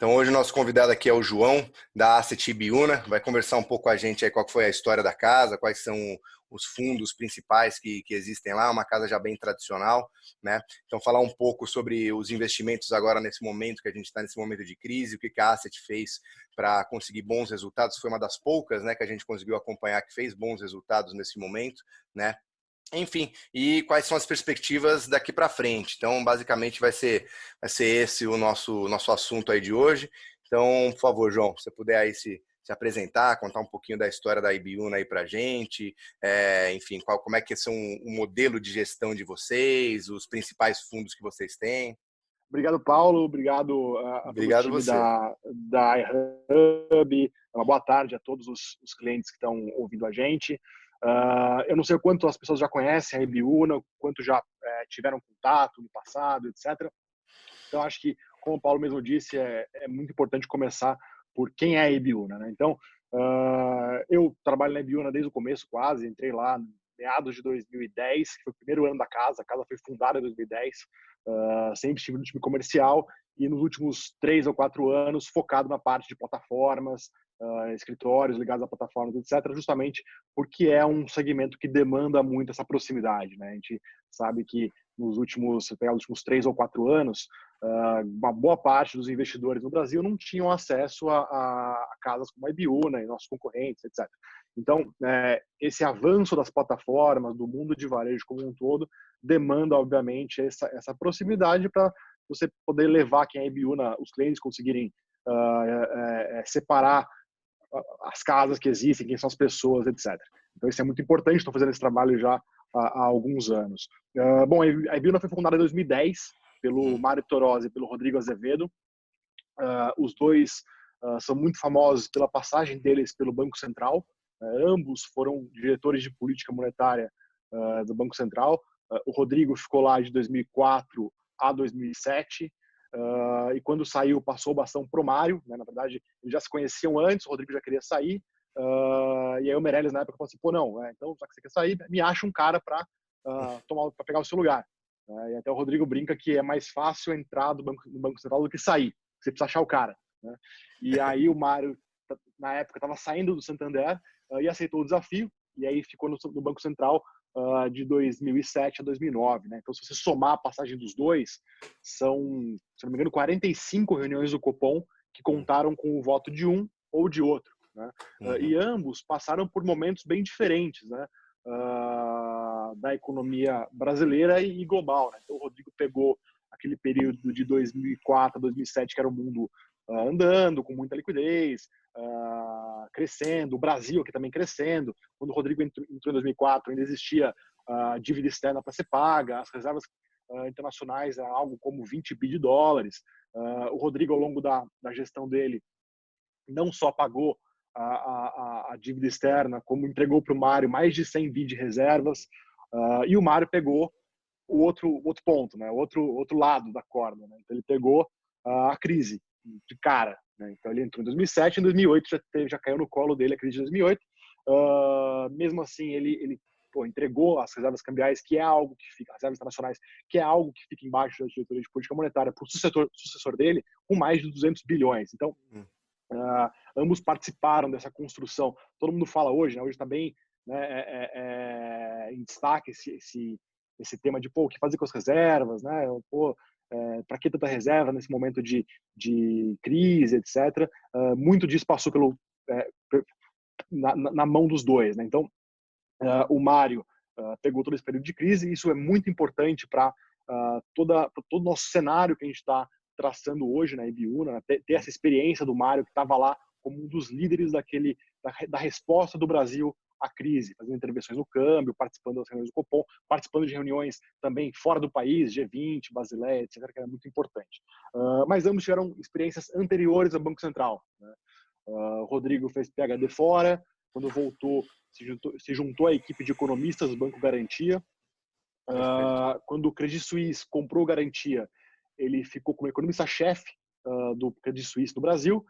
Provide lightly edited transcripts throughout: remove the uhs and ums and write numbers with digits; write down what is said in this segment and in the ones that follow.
Então hoje o nosso convidado aqui é o João, da Asset Ibiúna, vai conversar um pouco com a gente aí qual que foi a história da casa, quais são os fundos principais que existem lá, uma casa já bem tradicional, né? Então falar um pouco sobre os investimentos agora nesse momento, que a gente está nesse momento de crise, o que a Asset fez para conseguir bons resultados, foi uma das poucas, né, que a gente conseguiu acompanhar que fez bons resultados nesse momento, né? Enfim, e quais são as perspectivas daqui para frente. Então, basicamente, vai ser esse o nosso assunto aí de hoje. Então, por favor, João, se você puder aí se apresentar, contar um pouquinho da história da Ibiúna aí para a gente, enfim, como é que são o modelo de gestão de vocês, os principais fundos que vocês têm. Obrigado, Paulo. Obrigado a todo o Obrigado time você. da iHub. Uma boa tarde a todos os clientes que estão ouvindo a gente. Eu não sei o quanto as pessoas já conhecem a Ibiúna, quanto já tiveram contato no passado, etc. Então, acho que, como o Paulo mesmo disse, é muito importante começar por quem é a Ibiúna, né? Então, eu trabalho na Ibiúna desde o começo, quase. Entrei lá em meados de 2010, que foi o primeiro ano da casa. A casa foi fundada em 2010. Sempre estive no time comercial e nos últimos 3 ou 4 anos focado na parte de plataformas, escritórios ligados a plataformas, etc., justamente porque é um segmento que demanda muito essa proximidade, né? A gente sabe que nos últimos 3 ou 4 anos, uma boa parte dos investidores no Brasil não tinham acesso a casas como a Ibiúna e nossos concorrentes, etc. Então, esse avanço das plataformas, do mundo de varejo como um todo, demanda, obviamente, essa proximidade para você poder levar quem é Ibiúna, os clientes conseguirem separar as casas que existem, quem são as pessoas, etc. Então, isso é muito importante. Estou fazendo esse trabalho já há alguns anos. Bom, a Ibiúna foi fundada em 2010 pelo Mário Torosi e pelo Rodrigo Azevedo. Os dois são muito famosos pela passagem deles pelo Banco Central. Ambos foram diretores de política monetária do Banco Central. O Rodrigo ficou lá de 2004 a 2007. E quando saiu, passou o bastão pro Mário, né? Na verdade, eles já se conheciam antes, o Rodrigo já queria sair. E aí o Meirelles, na época, falou assim, pô, não, então, já que você quer sair, me acha um cara para pegar o seu lugar. E até o Rodrigo brinca que é mais fácil entrar no Banco Central do que sair. Você precisa achar o cara, né? E aí o Mário, na época, estava saindo do Santander e aceitou o desafio, e aí ficou no Banco Central de 2007 a 2009, né? Então, se você somar a passagem dos dois, são, se não me engano, 45 reuniões do Copom que contaram com o voto de um ou de outro, né? E ambos passaram por momentos bem diferentes, né? Da economia brasileira e global, né? Então, o Rodrigo pegou aquele período de 2004 a 2007, que era o mundo andando, com muita liquidez, crescendo, o Brasil aqui também crescendo. Quando o Rodrigo entrou em 2004, ainda existia dívida externa para ser paga, as reservas internacionais eram algo como 20 bi de dólares. O Rodrigo, ao longo da gestão dele, não só pagou a dívida externa, como entregou para o Mário mais de 100 bi de reservas, e o Mário pegou o outro ponto, né? Outro lado da corda, né? Então ele pegou a crise de cara, né? Então ele entrou em 2007, em 2008 já caiu no colo dele a crise de 2008. Mesmo assim ele entregou as reservas cambiais, que é algo que fica, as reservas internacionais, que é algo que fica embaixo da diretoria de política monetária, para o sucessor dele, com mais de 200 bilhões. Então, ambos participaram dessa construção. Todo mundo fala hoje, né? Hoje está bem, né, em destaque esse tema de o que fazer com as reservas, né? Para que tanta reserva nesse momento de crise, etc. Muito disso passou na mão dos dois, né? Então, o Mário pegou todo esse período de crise, e isso é muito importante para todo o nosso cenário que a gente está traçando hoje na Ibiúna, né? Ter essa experiência do Mário, que estava lá como um dos líderes da resposta do Brasil à crise, fazendo intervenções no câmbio, participando das reuniões do Copom, participando de reuniões também fora do país, G20, Basileia, etc., que era muito importante. Mas ambos tiveram experiências anteriores ao Banco Central, né? O Rodrigo fez PhD fora, quando voltou, se juntou à equipe de economistas do Banco Garantia. Quando o Credit Suisse comprou Garantia, ele ficou como economista-chefe do Credit Suisse no Brasil,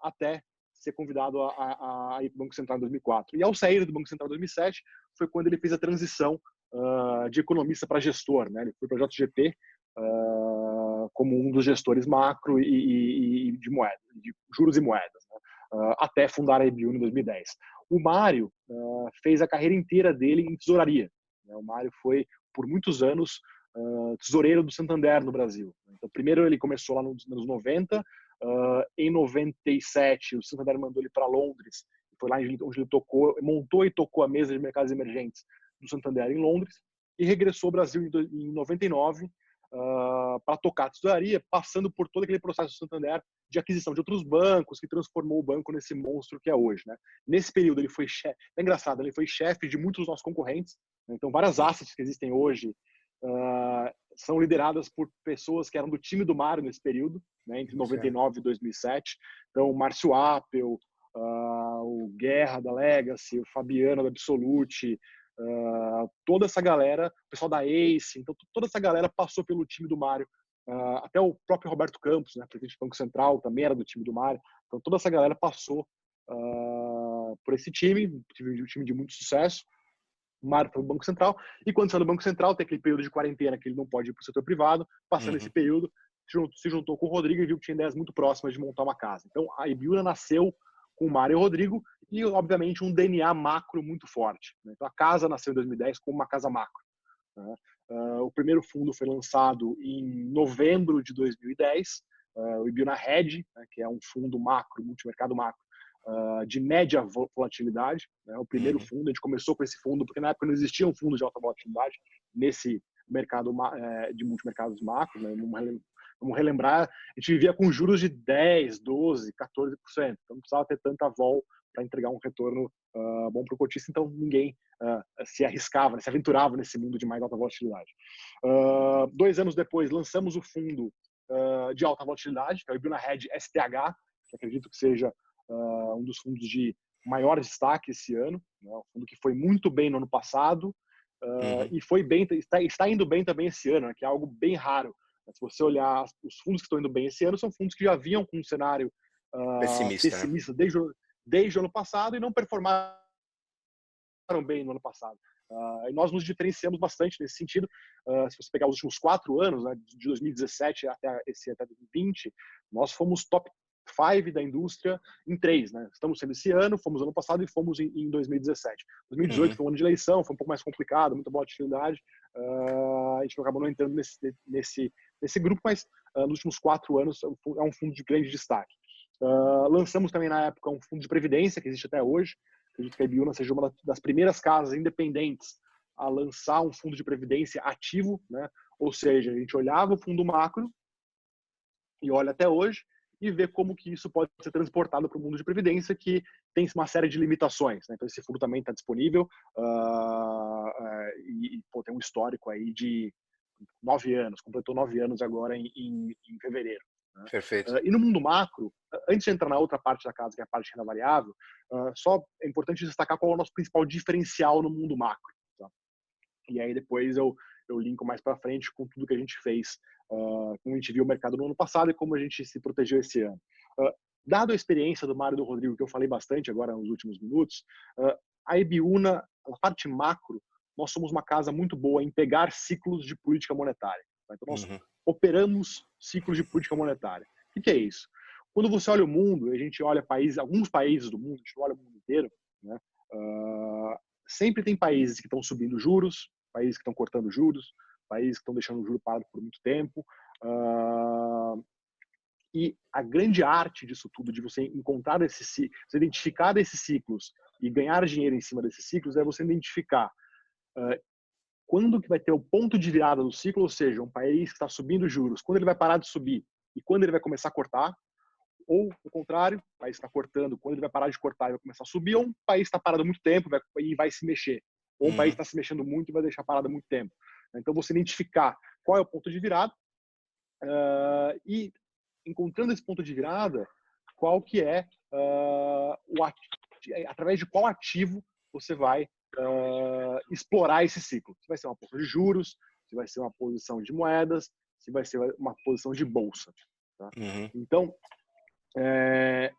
até ser convidado a ir para o Banco Central em 2004. E ao sair do Banco Central em 2007, foi quando ele fez a transição de economista para gestor, né? Ele foi para a JGP, como um dos gestores macro e de moeda, de juros e moedas, né? Até fundar a IBUNA em 2010. O Mário fez a carreira inteira dele em tesouraria, né? O Mário foi, por muitos anos, tesoureiro do Santander no Brasil. Então, primeiro ele começou lá nos anos 90, em 97 o Santander mandou ele para Londres, foi lá onde ele montou e tocou a mesa de mercados emergentes do Santander em Londres, e regressou ao Brasil em 99 para tocar a tesouraria, passando por todo aquele processo do Santander de aquisição de outros bancos, que transformou o banco nesse monstro que é hoje, né? Nesse período ele foi chefe, é engraçado, ele foi chefe de muitos dos nossos concorrentes, né? Então várias assets que existem hoje são lideradas por pessoas que eram do time do Mário nesse período, né? Entre 99 e 2007. Então o Márcio Appel, o Guerra da Legacy, o Fabiano da Absolute, toda essa galera, o pessoal da Ace, então toda essa galera passou pelo time do Mário, até o próprio Roberto Campos, né, presidente do Banco Central, também era do time do Mário, então toda essa galera passou por esse time, um time de muito sucesso. O Mário foi no Banco Central, e quando saiu do Banco Central, tem aquele período de quarentena que ele não pode ir para o setor privado, passando esse período, se juntou com o Rodrigo e viu que tinha ideias muito próximas de montar uma casa. Então a IBUNA nasceu com o Mário e o Rodrigo, e obviamente um DNA macro muito forte, né? Então a casa nasceu em 2010 como uma casa macro, né? O primeiro fundo foi lançado em novembro de 2010, o IBUNA Hedge, né, que é um fundo macro, multimercado macro, de média volatilidade, né? O primeiro fundo, a gente começou com esse fundo porque na época não existia um fundo de alta volatilidade nesse mercado de multimercados macros, né? Vamos relembrar, a gente vivia com juros de 10, 12, 14%, então não precisava ter tanta vol para entregar um retorno bom para o cotista, então ninguém se arriscava, se aventurava nesse mundo de mais alta volatilidade. 2 anos depois, lançamos o fundo de alta volatilidade, que é o IBUNA Hedge STH, que acredito que seja um dos fundos de maior destaque esse ano, né? Um fundo que foi muito bem no ano passado e foi bem, está indo bem também esse ano, né? Que é algo bem raro. Se você olhar os fundos que estão indo bem esse ano, são fundos que já vinham com um cenário pessimista, né? desde o ano passado e não performaram bem no ano passado. E nós nos diferenciamos bastante nesse sentido. Se você pegar os últimos 4 anos, né, de 2017 até 2020, nós fomos top 5 da indústria em 3, né? Estamos sendo esse ano, fomos ano passado e fomos em 2017. 2018 foi um ano de eleição, foi um pouco mais complicado, muita volatilidade. A gente acabou não entrando nesse grupo, mas nos últimos 4 anos é um fundo de grande destaque. Lançamos também na época um fundo de previdência que existe até hoje. Acredito que a IBUNA seja uma das primeiras casas independentes a lançar um fundo de previdência ativo, né? Ou seja, a gente olhava o fundo macro e olha até hoje e vê como que isso pode ser transportado para o mundo de previdência, que tem uma série de limitações, né? Então esse fundo também está disponível e tem um histórico aí de 9 anos, completou 9 anos agora em fevereiro. Né? Perfeito. E no mundo macro, antes de entrar na outra parte da casa, que é a parte de renda variável, só é importante destacar qual é o nosso principal diferencial no mundo macro. Tá? E aí depois eu linko mais para frente com tudo que a gente fez, como a gente viu o mercado no ano passado e como a gente se protegeu esse ano. Dado a experiência do Mário e do Rodrigo, que eu falei bastante agora nos últimos minutos, a IBUNA, a parte macro, nós somos uma casa muito boa em pegar ciclos de política monetária. Tá? Então nós operamos ciclos de política monetária. O que é isso? Quando você olha o mundo, a gente olha alguns países do mundo, a gente não olha o mundo inteiro, né? Sempre tem países que estão subindo juros, países que estão cortando juros, países que estão deixando o juro parado por muito tempo. E a grande arte disso tudo, de você encontrar você identificar esses ciclos e ganhar dinheiro em cima desses ciclos, é você identificar quando que vai ter o ponto de virada do ciclo, ou seja, um país que está subindo juros, quando ele vai parar de subir e quando ele vai começar a cortar, ou o contrário, o país está cortando, quando ele vai parar de cortar e vai começar a subir, ou um país está parado há muito tempo e vai se mexer, ou um país está se mexendo muito e vai deixar parado há muito tempo. Então, você identificar qual é o ponto de virada e, encontrando esse ponto de virada, qual que é através de qual ativo você vai explorar esse ciclo. Se vai ser uma posição de juros, se vai ser uma posição de moedas, se vai ser uma posição de bolsa. Tá? Então,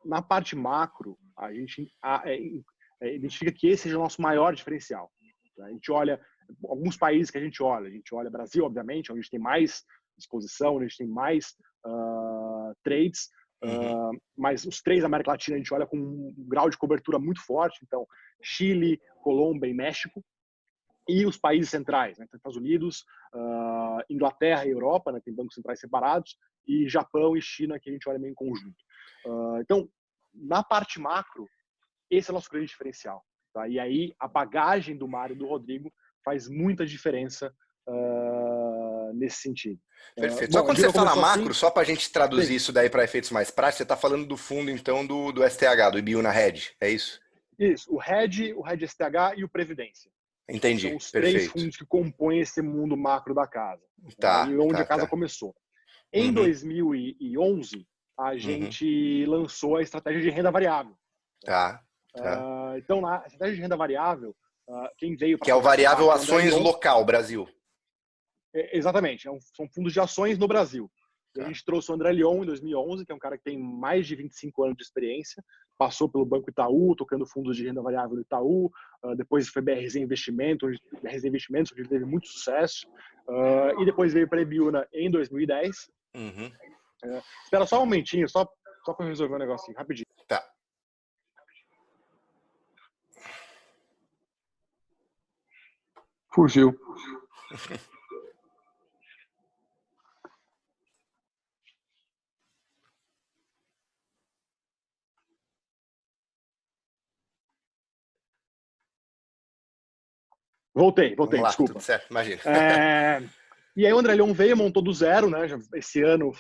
na parte macro, a gente identifica que esse seja o nosso maior diferencial. Tá? A gente olha alguns países que a gente olha Brasil, obviamente, onde a gente tem mais exposição, a gente tem mais trades, mas os três da América Latina a gente olha com um grau de cobertura muito forte, então Chile, Colômbia e México, e os países centrais, né? Então, Estados Unidos, Inglaterra e Europa, né? Tem bancos centrais separados, e Japão e China, que a gente olha meio em conjunto. Então, na parte macro, esse é o nosso grande diferencial. Tá? E aí, a bagagem do Mário e do Rodrigo faz muita diferença nesse sentido. Perfeito. Só quando você fala macro, assim, só para a gente traduzir sim. Isso daí para efeitos mais práticos, você está falando do fundo, então, do STH, do Ibiúna Hedge, é isso? Isso, o Hedge STH e o Previdência. Entendi, São os três perfeito. fundos que compõem esse mundo macro da casa. Tá, E onde tá, a casa tá. começou. Em 2011, a gente lançou a estratégia de renda variável. Tá. Então, na estratégia de renda variável, quem veio para que é o variável ações local, Brasil. Exatamente, são fundos de ações no Brasil. Tá. A gente trouxe o André Leon em 2011, que é um cara que tem mais de 25 anos de experiência, passou pelo Banco Itaú, tocando fundos de renda variável do Itaú, depois foi BRZ Investimentos, onde ele teve muito sucesso, e depois veio para a Ibiúna em 2010. Espera só um momentinho, só para resolver um negocinho, rapidinho. Tá. Fugiu. Voltei, Vamos lá, desculpa. Tudo certo, imagina. E aí o André Leon veio, montou do zero, né? Esse ano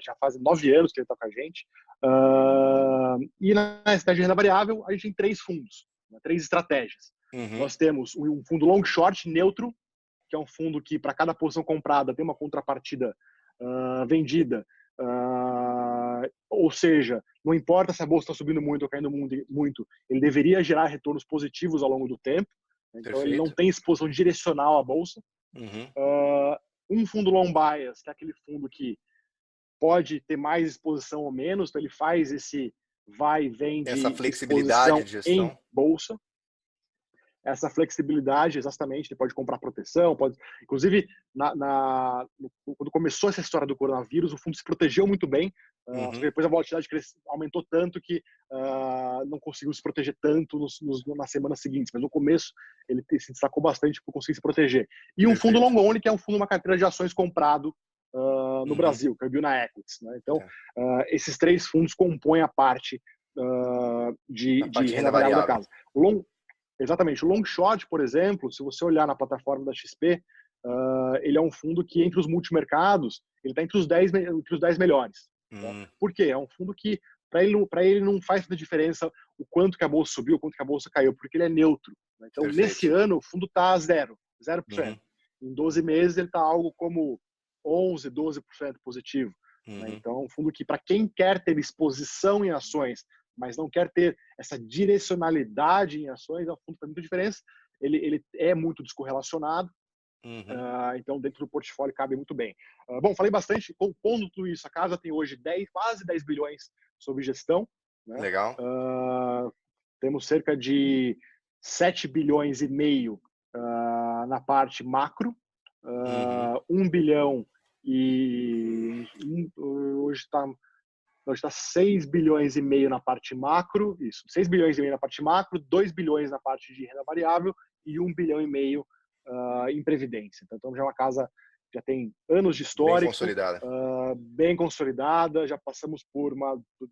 já faz 9 anos que ele está com a gente. E na estratégia de renda variável, a gente tem 3 fundos, 3 estratégias. Nós temos um fundo long short neutro, que é um fundo que para cada posição comprada tem uma contrapartida vendida. Ou seja, não importa se a bolsa está subindo muito ou caindo muito, ele deveria gerar retornos positivos ao longo do tempo. Então, Perfeito. Ele não tem exposição direcional à bolsa. Um fundo long bias, que é aquele fundo que pode ter mais exposição ou menos, então ele faz esse vai e vem de essa flexibilidade de gestão em bolsa. Essa flexibilidade, exatamente, ele pode comprar proteção, pode... Inclusive, quando começou essa história do coronavírus, o fundo se protegeu muito bem, depois a volatilidade aumentou tanto que não conseguiu se proteger tanto nas semanas seguintes, mas no começo ele se destacou bastante por conseguir se proteger. E um fundo long only, que é um fundo, uma carteira de ações comprado no Brasil, que é o Ibiúna Equities. Né? Então, esses 3 fundos compõem a parte de renda variável da casa. Exatamente. O long short, por exemplo, se você olhar na plataforma da XP, ele é um fundo que, entre os multimercados, ele está entre os 10 melhores. Tá? Por quê? É um fundo que, para ele não faz tanta diferença o quanto que a bolsa subiu, o quanto que a bolsa caiu, porque ele é neutro. Né? Então, Perfeito. Nesse ano, o fundo está 0%. Em 12 meses, ele está algo como 11%, 12% positivo. Né? Então, é um fundo que, para quem quer ter exposição em ações, mas não quer ter essa direcionalidade em ações, é um fundo que faz muita diferença. Ele é muito descorrelacionado, então dentro do portfólio cabe muito bem. Bom, falei bastante, compondo tudo isso, a casa tem hoje quase 10 bilhões sob gestão. Né? Legal. Temos cerca de 7 bilhões e meio na parte macro, 1 bilhão e hoje está 6 bilhões e meio na parte macro, 6 bilhões e meio na parte macro, 2 bilhões na parte de renda variável e 1 bilhão e meio em previdência. Então já é uma casa, já tem anos de histórico, bem consolidada, já passamos por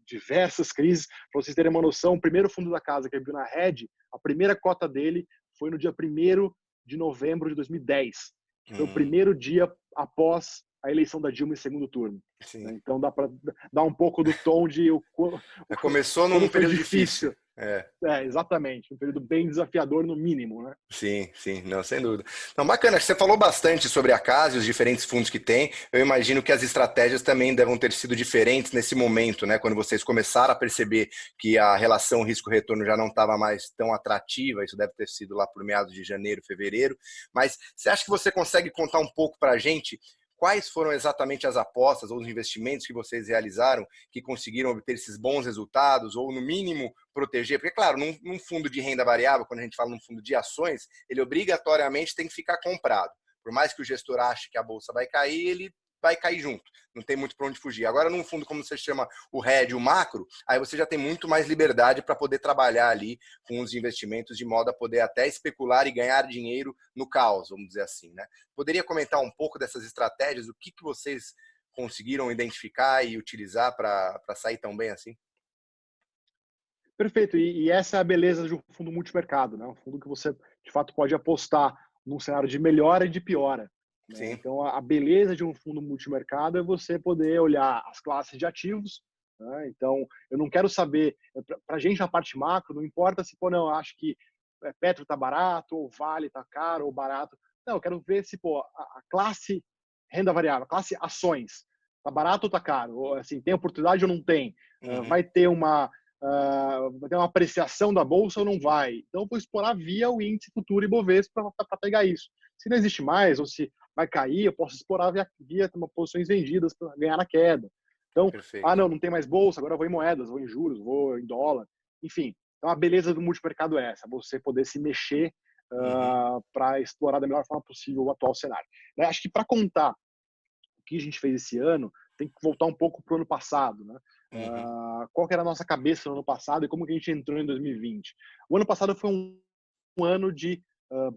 diversas crises. Para vocês terem uma noção, o primeiro fundo da casa, que é o Ibiúna Hedge, a primeira cota dele foi no dia 1º de novembro de 2010. Foi o primeiro dia após a eleição da Dilma em segundo turno. Sim. Então dá para dar um pouco do tom de começou num período difícil. Exatamente, um período bem desafiador no mínimo, né? Sim, não, sem dúvida. Não, bacana, você falou bastante sobre a casa e os diferentes fundos que tem. Eu imagino que as estratégias também devem ter sido diferentes nesse momento, né? Quando vocês começaram a perceber que a relação risco-retorno já não estava mais tão atrativa, isso deve ter sido lá por meados de janeiro, fevereiro. Mas você acha que você consegue contar um pouco para a gente quais foram exatamente as apostas ou os investimentos que vocês realizaram que conseguiram obter esses bons resultados ou, no mínimo, proteger? Porque, claro, num fundo de renda variável, quando a gente fala num fundo de ações, ele obrigatoriamente tem que ficar comprado. Por mais que o gestor ache que a bolsa vai cair, ele vai cair junto. Não tem muito para onde fugir. Agora, num fundo, como você chama o hedge, o macro, aí você já tem muito mais liberdade para poder trabalhar ali com os investimentos de modo a poder até especular e ganhar dinheiro no caos, vamos dizer assim, né? Poderia comentar um pouco dessas estratégias? O que vocês conseguiram identificar e utilizar para sair tão bem assim? Perfeito. E essa é a beleza de um fundo multimercado, né? Um fundo que você, de fato, pode apostar num cenário de melhora e de piora, né? Sim. Então, a beleza de um fundo multimercado é você poder olhar as classes de ativos, né? Então, eu não quero saber, para a gente na parte macro, não importa se, pô, não, eu acho que Petro está barato, ou Vale está caro, ou barato. Não, eu quero ver se, pô, a classe renda variável, a classe ações, está barato ou está caro? Ou, assim, tem oportunidade ou não tem? Uhum. Vai ter vai ter uma apreciação da bolsa ou não vai? Então, eu vou explorar via o índice futuro Ibovespa para pegar isso. Se não existe mais, ou se vai cair, eu posso explorar via posições vendidas para ganhar na queda. Então, Perfeito. não tem mais bolsa, agora eu vou em moedas, vou em juros, vou em dólar, enfim. Então, a beleza do multimercado é essa, você poder se mexer Uhum. para explorar da melhor forma possível o atual cenário. Né? Acho que para contar o que a gente fez esse ano, tem que voltar um pouco para o ano passado, né? Uhum. Qual que era a nossa cabeça no ano passado e como que a gente entrou em 2020. O ano passado foi um ano de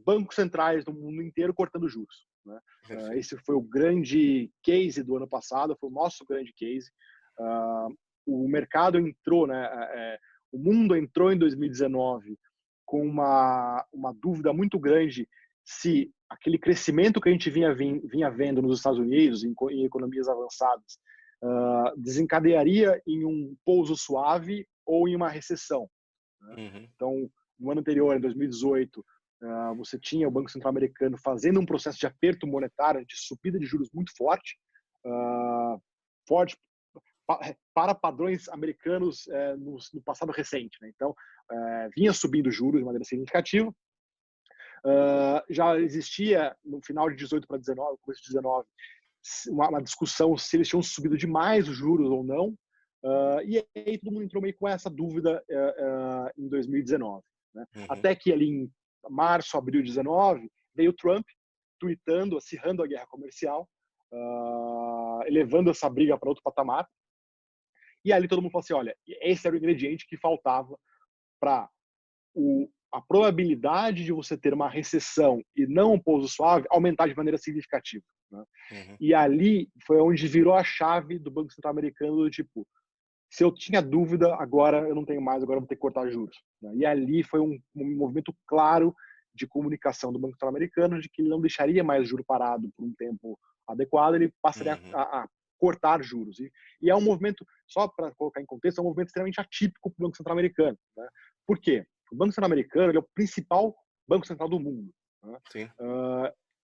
bancos centrais do mundo inteiro cortando juros, né? Perfeito. Esse foi o grande case do ano passado, foi o nosso grande case. O mercado entrou, né? O mundo entrou em 2019 com uma dúvida muito grande se aquele crescimento que a gente vinha vendo nos Estados Unidos, em economias avançadas, desencadearia em um pouso suave ou em uma recessão, né? Uhum. Então, no ano anterior, em 2018, você tinha o Banco Central Americano fazendo um processo de aperto monetário, de subida de juros muito forte, forte para padrões americanos no passado recente, né? Então, vinha subindo juros de maneira significativa. Já existia, no final de 18 para 19, começo de 19, uma discussão se eles tinham subido demais os juros ou não. E aí todo mundo entrou meio com essa dúvida em 2019. Né? Uhum. Até que ali em março, abril de 19, veio o Trump tweetando, acirrando a guerra comercial, elevando essa briga para outro patamar. E ali todo mundo falou assim, olha, esse era o ingrediente que faltava para a probabilidade de você ter uma recessão e não um pouso suave aumentar de maneira significativa, né? Uhum. E ali foi onde virou a chave do Banco Central Americano do tipo, se eu tinha dúvida, agora eu não tenho mais, agora eu vou ter que cortar juros, né? E ali foi um movimento claro de comunicação do Banco Central Americano de que ele não deixaria mais o juro parado por um tempo adequado, ele passaria Uhum. a cortar juros. E é um movimento, só para colocar em contexto, é um movimento extremamente atípico para o Banco Central Americano, né? Por quê? O Banco Central Americano ele é o principal banco central do mundo, né? Sim.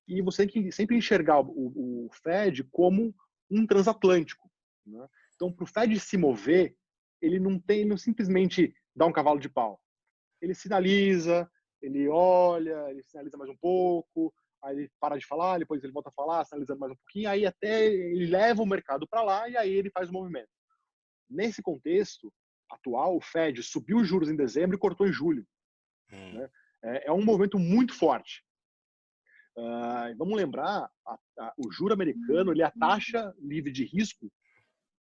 E você tem que sempre enxergar o Fed como um transatlântico, né? Então, para o Fed se mover, ele não simplesmente dá um cavalo de pau. Ele sinaliza, ele olha, ele sinaliza mais um pouco, aí ele para de falar, depois ele volta a falar, sinalizando mais um pouquinho, aí até ele leva o mercado para lá e aí ele faz o movimento. Nesse contexto atual, o Fed subiu os juros em dezembro e cortou em julho, Uhum. né? É um movimento muito forte. Vamos lembrar, o juro americano ele é a taxa livre de risco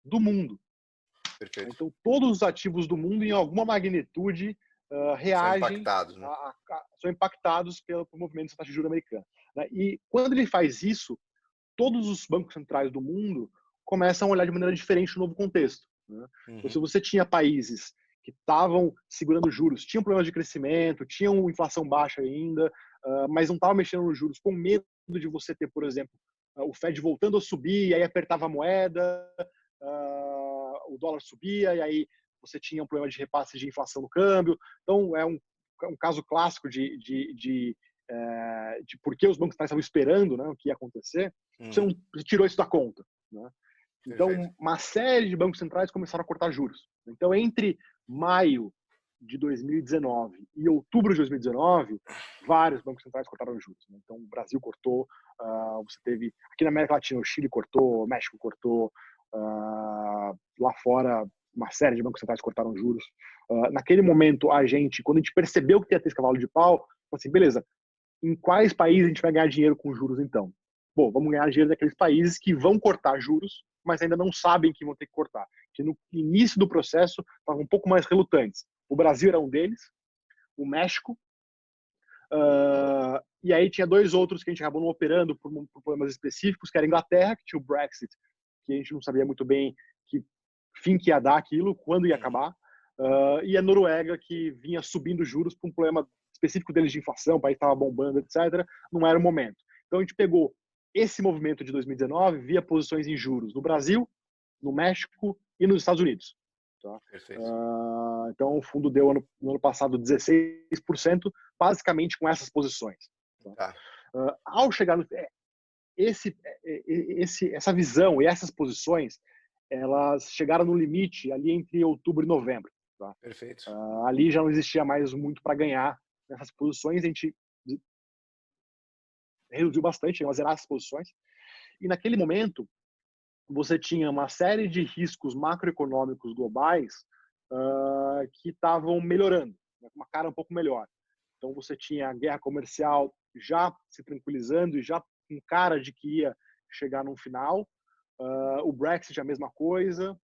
do mundo. Perfeito. Então, todos os ativos do mundo, em alguma magnitude, São reagem, impactados, né? são impactados pelo movimento da taxa de juros americana, né? E quando ele faz isso, todos os bancos centrais do mundo começam a olhar de maneira diferente no novo contexto, né? Então, Uhum. se você tinha países que estavam segurando juros, tinham problemas de crescimento, tinham inflação baixa ainda, mas não estavam mexendo nos juros, com medo de você ter, por exemplo, o Fed voltando a subir, e aí apertava a moeda, o dólar subia, e aí você tinha um problema de repasse de inflação no câmbio. Então, é um caso clássico de por que os bancos estavam esperando, né, o que ia acontecer. Uhum. Você tirou isso da conta, né? Perfeito. Então, uma série de bancos centrais começaram a cortar juros. Então, entre maio de 2019 e outubro de 2019, vários bancos centrais cortaram juros, né? Então, o Brasil cortou, você teve aqui na América Latina, o Chile cortou, o México cortou, lá fora uma série de bancos centrais cortaram juros. Naquele momento, quando a gente percebeu que ia ter esse cavalo de pau, falou assim, beleza, em quais países a gente vai ganhar dinheiro com juros então? bom, vamos ganhar dinheiro daqueles países que vão cortar juros, mas ainda não sabem que vão ter que cortar. Que no início do processo estavam um pouco mais relutantes. O Brasil era um deles, o México, e aí tinha dois outros que a gente acabou não operando por problemas específicos, que era a Inglaterra, que tinha o Brexit, que a gente não sabia muito bem que fim que ia dar aquilo, quando ia acabar, e a Noruega, que vinha subindo juros por um problema específico deles de inflação, o país estava bombando, etc. Não era o momento. Então a gente pegou esse movimento de 2019 via posições em juros no Brasil, no México e nos Estados Unidos. Tá? Então o fundo deu no ano passado 16%, basicamente com essas posições. Tá? Ao chegar no essa visão e essas posições, elas chegaram no limite ali entre outubro e novembro. Tá? Perfeito. Ali já não existia mais muito para ganhar nessas posições, a gente reduziu bastante, a zerar essas posições. E naquele momento, você tinha uma série de riscos macroeconômicos globais que estavam melhorando, né, com uma cara um pouco melhor. Então você tinha a guerra comercial já se tranquilizando e já com cara de que ia chegar num final, o Brexit a mesma coisa,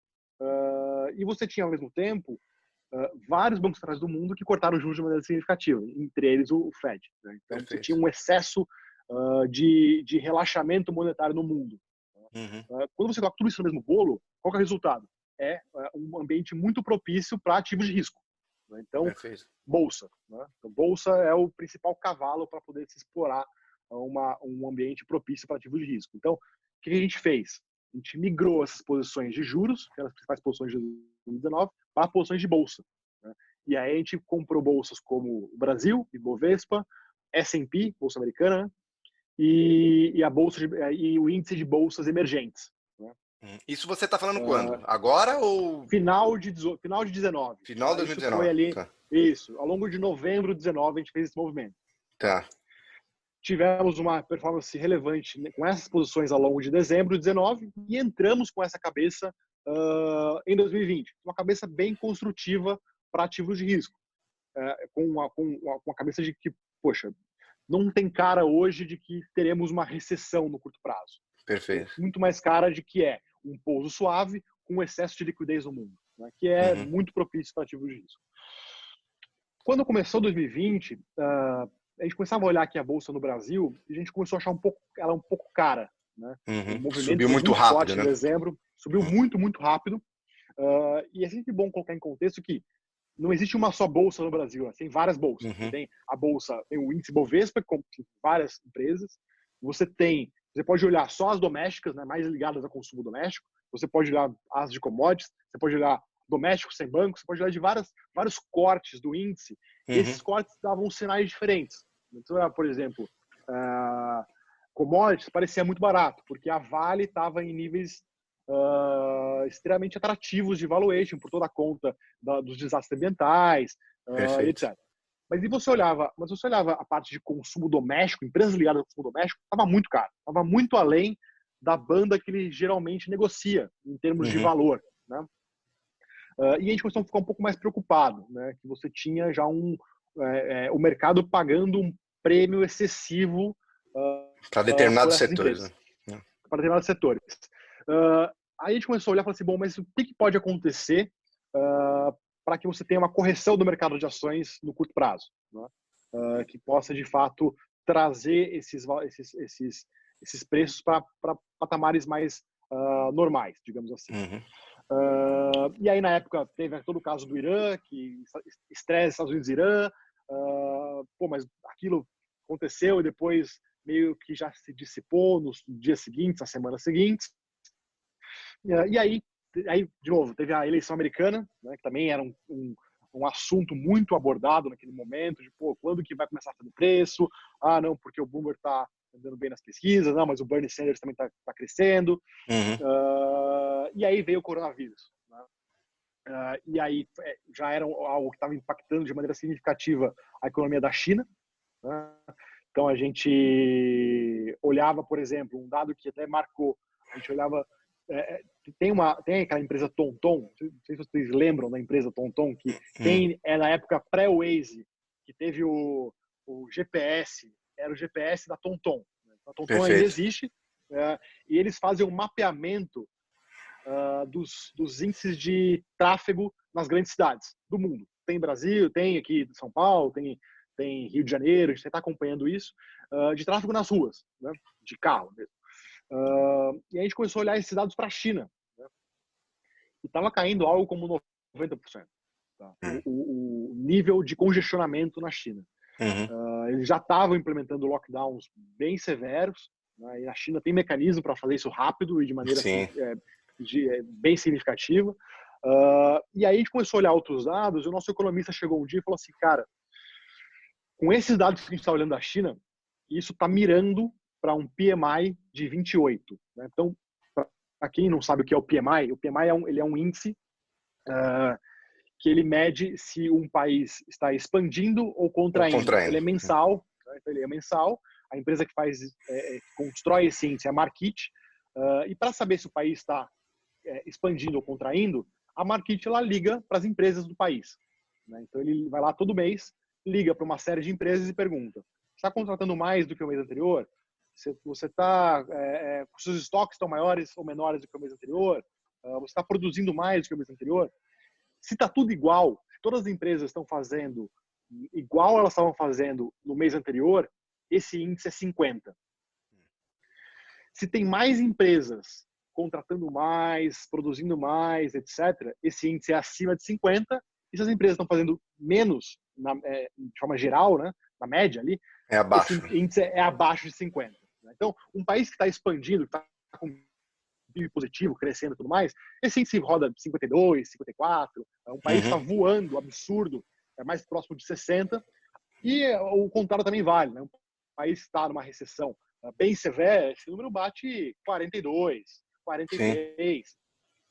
e você tinha ao mesmo tempo vários bancos centrais do mundo que cortaram os juros de maneira significativa, entre eles o Fed. Né? Então Perfeito. você tinha um excesso de relaxamento monetário no mundo. Quando você coloca tudo isso no mesmo bolo, qual que é o resultado? É um ambiente muito propício para ativos de risco. Né? Então, Perfeito. bolsa. Né? Então, bolsa é o principal cavalo para poder se explorar um ambiente propício para ativos de risco. Então, o que a gente fez? A gente migrou essas posições de juros, que eram as principais posições de 2019, para posições de bolsa. Né? E aí a gente comprou bolsas como o Brasil, Ibovespa, S&P, Bolsa Americana, né? E a bolsa e o índice de bolsas emergentes. Né? Isso você está falando quando? Agora ou final de 19? Final de Isso 2019. foi ali. Tá. Isso. Ao longo de novembro de 19 a gente fez esse movimento. Tá. Tivemos uma performance relevante com essas posições ao longo de dezembro de 19 e entramos com essa cabeça em 2020. Uma cabeça bem construtiva para ativos de risco. Com uma cabeça de que, poxa, não tem cara hoje de que teremos uma recessão no curto prazo. Perfeito. Muito mais cara de que é um pouso suave com excesso de liquidez no mundo, né, que é muito propício para ativos de risco. Quando começou 2020, a gente começava a olhar aqui a bolsa no Brasil e a gente começou a achar ela um pouco cara. Né? O movimento subiu foi muito muito rápido, forte né? em dezembro, subiu muito, muito rápido. E é sempre bom colocar em contexto que não existe uma só bolsa no Brasil, né? Tem várias bolsas. Você tem a bolsa, tem o índice Bovespa, com várias empresas. Você pode olhar só as domésticas, né, mais ligadas ao consumo doméstico. Você pode olhar as de commodities, você pode olhar doméstico sem banco, você pode olhar de vários cortes do índice. E esses cortes davam sinais diferentes. Então, por exemplo, commodities parecia muito barato, porque a Vale estava em níveis extremamente atrativos de valuation por toda a conta dos desastres ambientais, etc. Mas você olhava a parte de consumo doméstico, empresas ligadas ao consumo doméstico, estava muito caro, estava muito além da banda que ele geralmente negocia em termos de valor, né? E a gente começou a ficar um pouco mais preocupado, né? Que você tinha já o mercado pagando um prêmio excessivo para determinados por essas setores, empresas, né? para determinados setores. Aí a gente começou a olhar e falou assim, bom, mas o que pode acontecer para que você tenha uma correção do mercado de ações no curto prazo, né? Que possa, de fato, trazer esses preços para patamares mais normais, digamos assim. E aí, na época, teve todo o caso do Irã, que estresse Estados Unidos e Irã, mas aquilo aconteceu e depois meio que já se dissipou nos dias seguintes, nas semanas seguintes. E aí, de novo, teve a eleição americana, né, que também era um assunto muito abordado naquele momento, de quando que vai começar a fazer preço? Não, porque o Bloomberg está andando bem nas pesquisas, não, mas o Bernie Sanders também está crescendo. E aí veio o coronavírus. Né? E aí já era algo que estava impactando de maneira significativa a economia da China. Né? Então a gente olhava, por exemplo, um dado que até marcou, a gente olhava, tem aquela empresa TomTom, não sei se vocês lembram da empresa TomTom, que na época pré-Waze, que teve o GPS, era o GPS da TomTom. A TomTom ainda existe, e eles fazem um mapeamento dos índices de tráfego nas grandes cidades do mundo. Tem Brasil, tem aqui São Paulo, tem Rio de Janeiro, a gente está acompanhando isso, de tráfego nas ruas, né, de carro mesmo. E a gente começou a olhar esses dados para a China, né, e estava caindo algo como 90%. Tá? O nível de congestionamento na China. Eles já estavam implementando lockdowns bem severos, né, e a China tem mecanismo para fazer isso rápido e de maneira bem significativa. E aí a gente começou a olhar outros dados, e o nosso economista chegou um dia e falou assim, cara, com esses dados que a gente está olhando da China, isso está mirando para um PMI de 28. Né? Então, para quem não sabe o que é o PMI ele é um índice que ele mede se um país está expandindo ou contraindo. Ele é mensal, né? Então ele é mensal. A empresa que constrói esse índice é a Markit. E para saber se o país está expandindo ou contraindo, a Markit ela liga para as empresas do país. Né? Então ele vai lá todo mês, liga para uma série de empresas e pergunta: está contratando mais do que o mês anterior? Você está, seus estoques estão maiores ou menores do que o mês anterior? Você está produzindo mais do que o mês anterior? Se está tudo igual, se todas as empresas estão fazendo igual elas estavam fazendo no mês anterior, esse índice é 50. Se tem mais empresas contratando mais, produzindo mais, etc., esse índice é acima de 50. E se as empresas estão fazendo menos, de forma geral, né, na média ali, abaixo. Esse índice é abaixo de 50. Então, um país que está expandindo, que está com PIB positivo, crescendo e tudo mais, esse índice roda 52, 54. Um país está voando, absurdo, é mais próximo de 60. E o contrário também vale. Né? Um país que está numa recessão bem severa, esse número bate 42, 43. Sim.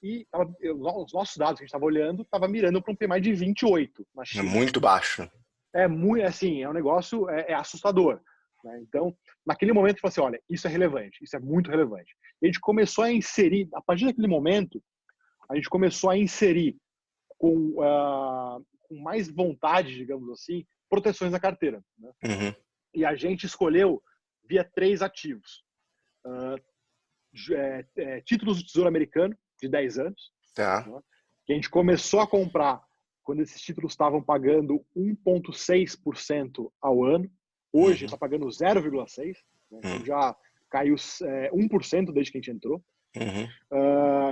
E os nossos dados que a gente estava olhando, estava mirando para um PMI de 28 na China. É muito baixo. É muito, assim, é um negócio assustador. Né? Então, naquele momento, a gente falou assim, olha, isso é relevante, isso é muito relevante. E a gente começou a inserir, a partir daquele momento, a gente começou a inserir com mais vontade, digamos assim, proteções na carteira. Né? E a gente escolheu via 3 ativos. Títulos do Tesouro Americano, de 10 anos, né? Que a gente começou a comprar quando esses títulos estavam pagando 1,6% ao ano. Hoje está pagando 0,6%. Né? Então já caiu 1% desde que a gente entrou.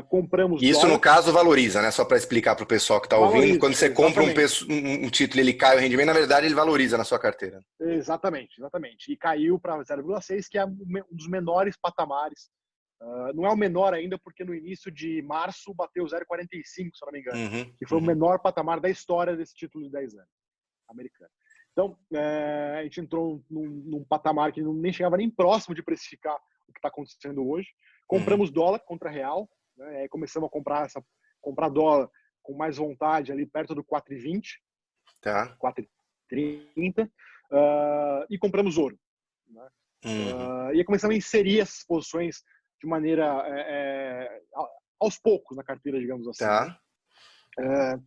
Compramos Isso, dólar. no caso, valoriza, né? Só para explicar para o pessoal que está ouvindo. Quando você compra um título e ele cai o rendimento, na verdade, ele valoriza na sua carteira. Exatamente. E caiu para 0,6%, que é um dos menores patamares. Não é o menor ainda, porque no início de março bateu 0,45, se eu não me engano, que foi o menor patamar da história desse título de 10 anos americano. Então, a gente entrou num patamar que nem chegava nem próximo de precificar o que está acontecendo hoje. Compramos dólar contra real, né? Começamos a comprar dólar com mais vontade ali perto do 4,20, 4,30, e compramos ouro. Né? E aí começamos a inserir essas posições de maneira aos poucos na carteira, digamos assim. Né?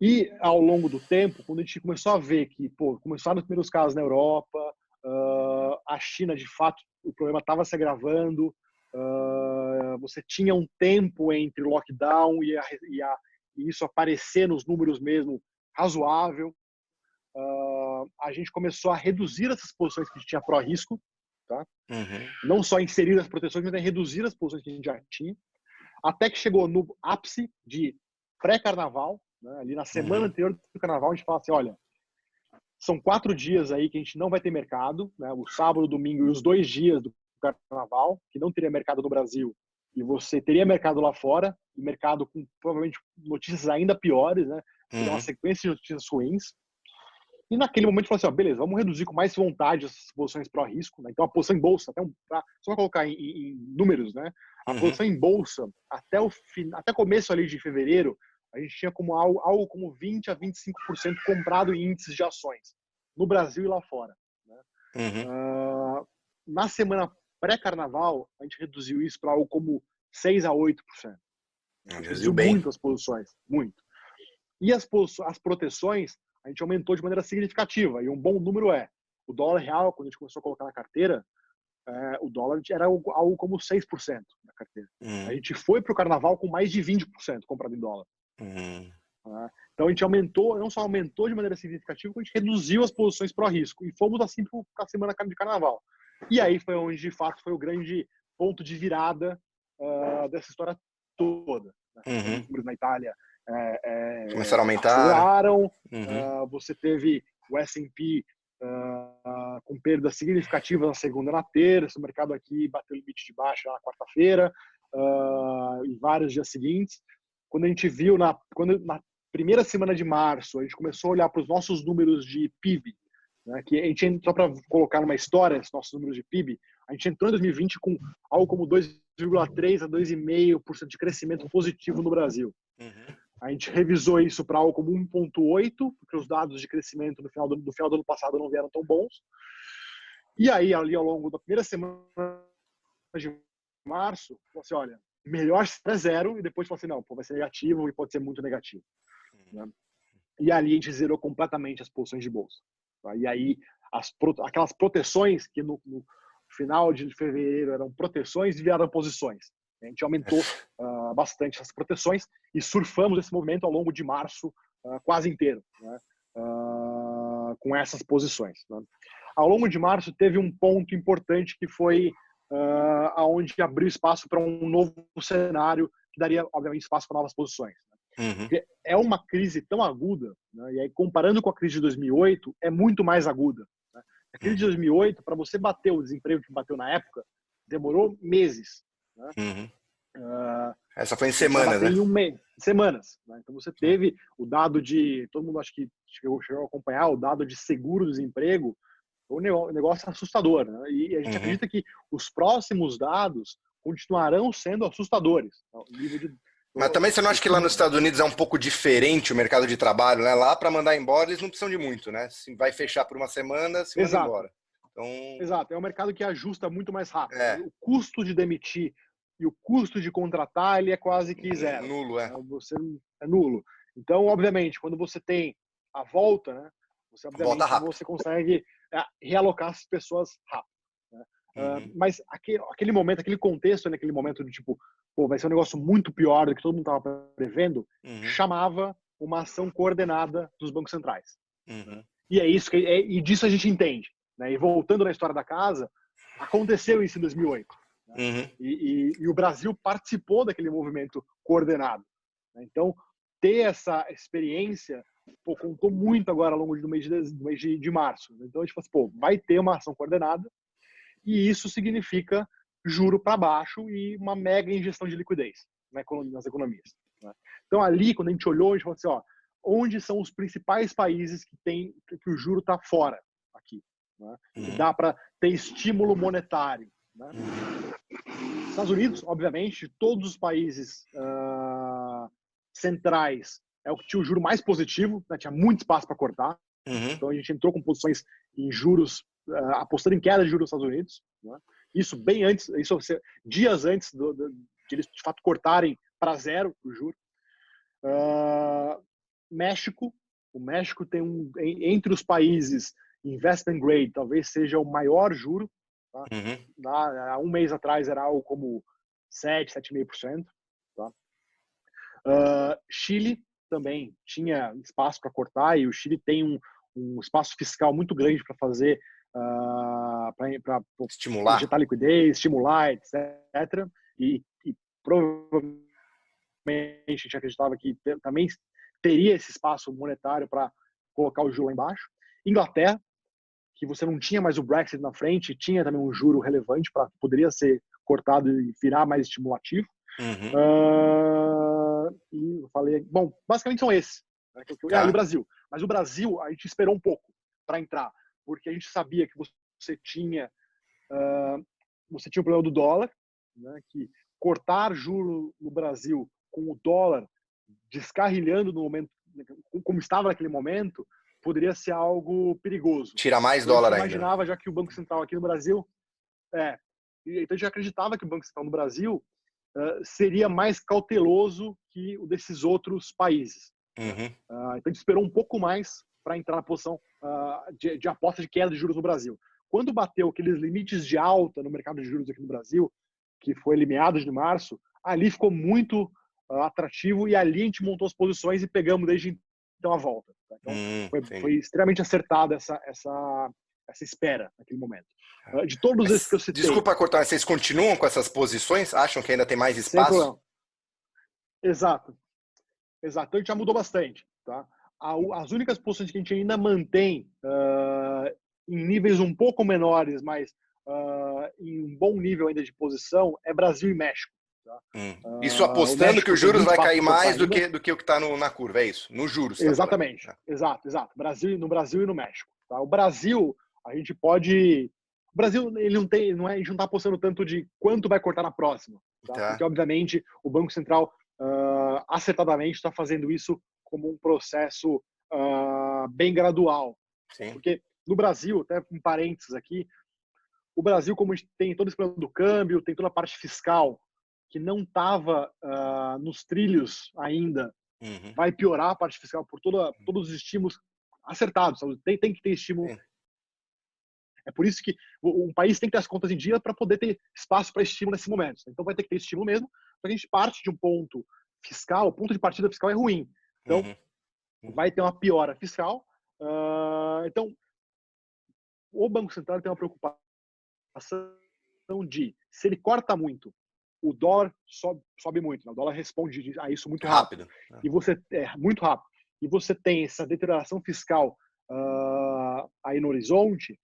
E ao longo do tempo, quando a gente começou a ver que, começaram os primeiros casos na Europa, a China, de fato, o problema estava se agravando, você tinha um tempo entre o lockdown e isso aparecer nos números mesmo razoável, a gente começou a reduzir essas posições que a gente tinha pró-risco, tá? Não só inserir as proteções, mas reduzir as posições que a gente já tinha, até que chegou no ápice de pré-carnaval, né? Ali na semana anterior do carnaval, a gente fala assim, olha, são 4 dias aí que a gente não vai ter mercado, né? O sábado, o domingo e os 2 dias do carnaval, que não teria mercado no Brasil, e você teria mercado lá fora, e mercado com provavelmente notícias ainda piores, né? Uma sequência de notícias ruins. E naquele momento falou assim, beleza, vamos reduzir com mais vontade essas posições pró-risco. Né? Então a posição em bolsa, só para colocar em números, né? A posição em bolsa, até começo ali de fevereiro, a gente tinha como algo como 20 a 25% comprado em índices de ações, no Brasil e lá fora. Né? Na semana pré-carnaval, a gente reduziu isso para algo como 6 a 8%. A gente reduziu muito as posições, muito. E as proteções, a gente aumentou de maneira significativa. E um bom número o dólar real, quando a gente começou a colocar na carteira, o dólar era algo como 6% da carteira. A gente foi para o carnaval com mais de 20% comprado em dólar. Então a gente aumentou, não só aumentou de maneira significativa, como a gente reduziu as posições pro risco. E fomos assim para a semana de carnaval. E aí foi onde, de fato, foi o grande ponto de virada dessa história toda. Os números na Itália começaram a aumentar. Aceleraram. Você teve o S&P com perdas significativas na segunda e na terça. O mercado aqui bateu o limite de baixa na quarta-feira e vários dias seguintes. Quando a gente viu, na primeira semana de março, a gente começou a olhar para os nossos números de PIB, né, que a gente, só para colocar numa história, esses nossos números de PIB, a gente entrou em 2020 com algo como 2,3% a 2,5% de crescimento positivo no Brasil. A gente revisou isso para algo como 1,8%, porque os dados de crescimento no final do ano passado não vieram tão bons. E aí, ali ao longo da primeira semana de março, você olha, melhor é zero, e depois falou assim, não, vai ser negativo e pode ser muito negativo. Né? E ali a gente zerou completamente as posições de bolsa. Tá? E aí, aquelas proteções que no final de fevereiro eram proteções, viraram posições. A gente aumentou bastante essas proteções e surfamos esse movimento ao longo de março quase inteiro, né? Com essas posições. Né? Ao longo de março teve um ponto importante que foi aonde abriu espaço para um novo cenário que daria, obviamente, espaço para novas posições. Né? Porque é uma crise tão aguda, né? E aí comparando com a crise de 2008, é muito mais aguda. Né? A crise de 2008, para você bater o desemprego que bateu na época, demorou meses. Né? Essa foi em semanas, né? Em um mês, semanas. Né? Então você teve o dado de, todo mundo acho que chegou a acompanhar, o dado de seguro-desemprego, um negócio assustador. Né? E a gente acredita que os próximos dados continuarão sendo assustadores. O nível de, mas também você não acha que lá nos Estados Unidos é um pouco diferente o mercado de trabalho, né? Lá para mandar embora eles não precisam de muito, né? Se vai fechar por uma semana, se manda embora. Então... Exato, é um mercado que ajusta muito mais rápido. O custo de demitir e o custo de contratar, ele é quase que zero. Nulo, É nulo. Então, obviamente, quando você tem a volta, né? Você consegue realocar as pessoas rápido. Né? Mas aquele momento, aquele contexto, naquele momento de tipo, vai ser um negócio muito pior do que todo mundo estava prevendo, chamava uma ação coordenada dos bancos centrais. Né? E é isso e disso a gente entende. Né? E voltando na história da casa, aconteceu isso em 2008. Né? E o Brasil participou daquele movimento coordenado. Né? Então, ter essa experiência contou muito agora ao longo do mês de março. Então, a gente falou assim, vai ter uma ação coordenada e isso significa juro para baixo e uma mega injeção de liquidez nas economias. Né? Então, ali, quando a gente olhou, a gente falou assim, onde são os principais países que o juro está fora aqui? Né? Que dá para ter estímulo monetário. Né? Estados Unidos, obviamente, todos os países centrais é o que tinha o juro mais positivo, né? Tinha muito espaço para cortar. Então a gente entrou com posições em juros, apostando em queda de juros nos Estados Unidos. Né? Isso bem antes, dias antes de eles de fato cortarem para zero o juro. México, o México tem entre os países investment grade, talvez seja o maior juro. Tá? Há um mês atrás era algo como 7,5%. Tá? Chile também tinha espaço para cortar e o Chile tem um espaço fiscal muito grande para fazer, para estimular, injetar liquidez, estimular, etc. E provavelmente a gente acreditava que também teria esse espaço monetário para colocar o juro lá embaixo. Inglaterra, que você não tinha mais o Brexit na frente, tinha também um juro relevante poderia ser cortado e virar mais estimulativo. E eu falei, bom, basicamente são esses. Né, e o Brasil. Mas o Brasil, a gente esperou um pouco para entrar, porque a gente sabia que você tinha o problema do dólar, né, que cortar juro no Brasil com o dólar descarrilhando no momento, como estava naquele momento, poderia ser algo perigoso. Tira mais dólar ainda. Imaginava, já que o Banco Central aqui no Brasil... então a gente acreditava que o Banco Central no Brasil seria mais cauteloso que o desses outros países. Então a gente esperou um pouco mais para entrar na posição de aposta de queda de juros no Brasil. quando bateu aqueles limites de alta no mercado de juros aqui no Brasil, que foi ali meados de março, ali ficou muito atrativo e ali a gente montou as posições e pegamos desde então a volta. Tá? Então, foi extremamente acertada essa espera naquele momento. De todos esses que eu citei... Desculpa cortar, vocês continuam com essas posições? Acham que ainda tem mais Sem espaço? problema. Exato. Então a gente já mudou bastante. Tá? As únicas posições que a gente ainda mantém em níveis um pouco menores, mas em um bom nível ainda de posição, é Brasil e México. Tá? Isso apostando que os juros vai cair mais do que o que está na curva, é isso? Nos juros. Exatamente. Tá, exato. No Brasil e no México. Tá? O Brasil, a gente pode... O Brasil, ele não tem, a gente não está apostando tanto de quanto vai cortar na próxima. Tá? Porque, obviamente, o Banco Central acertadamente está fazendo isso como um processo bem gradual. Sim. Porque no Brasil, até um parênteses aqui, o Brasil, como a gente tem todo esse plano do câmbio, tem toda a parte fiscal que não estava nos trilhos ainda, vai piorar a parte fiscal por todos os estímulos acertados. Tem que ter estímulo. Sim. É por isso que um país tem que ter as contas em dia para poder ter espaço para estímulo nesse momento. Então vai ter que ter estímulo mesmo, porque a gente parte de um ponto fiscal, o ponto de partida fiscal é ruim. Então vai ter uma piora fiscal. Então o Banco Central tem uma preocupação de, se ele corta muito, o dólar sobe muito. Né? O dólar responde a isso muito rápido. E você muito rápido. E você tem essa deterioração fiscal aí no horizonte,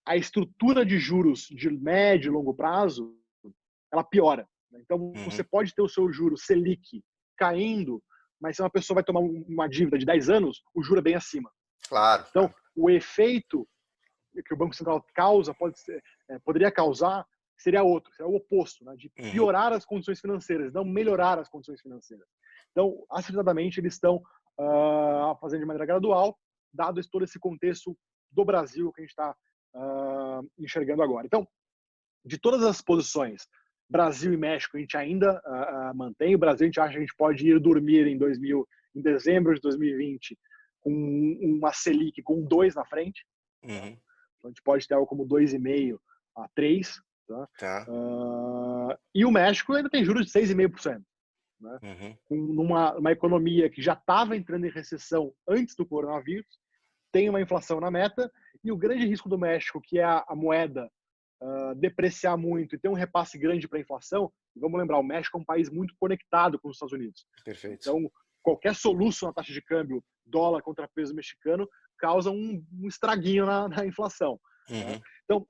a estrutura de juros de médio e longo prazo, ela piora. Então, você pode ter o seu juro Selic caindo, mas se uma pessoa vai tomar uma dívida de 10 anos, o juro é bem acima. Claro. Então, o efeito que o Banco Central poderia causar seria outro, seria o oposto, né? De piorar as condições financeiras, não melhorar as condições financeiras. Então, acertadamente, eles estão fazendo de maneira gradual, dado todo esse contexto do Brasil que a gente está enxergando agora. Então, de todas as posições, Brasil e México a gente ainda mantém. O Brasil a gente acha que a gente pode ir dormir em dezembro de 2020 com uma Selic com 2 na frente. Então, a gente pode ter algo como 2,5 a 3. Tá? E o México ainda tem juros de 6,5%. Né? Numa economia que já estava entrando em recessão antes do coronavírus, tem uma inflação na meta, e o grande risco do México, que é a moeda depreciar muito e ter um repasse grande para a inflação, vamos lembrar, o México é um país muito conectado com os Estados Unidos. Perfeito. Então, qualquer soluço na taxa de câmbio dólar contra peso mexicano causa um estraguinho na inflação. Né? Então,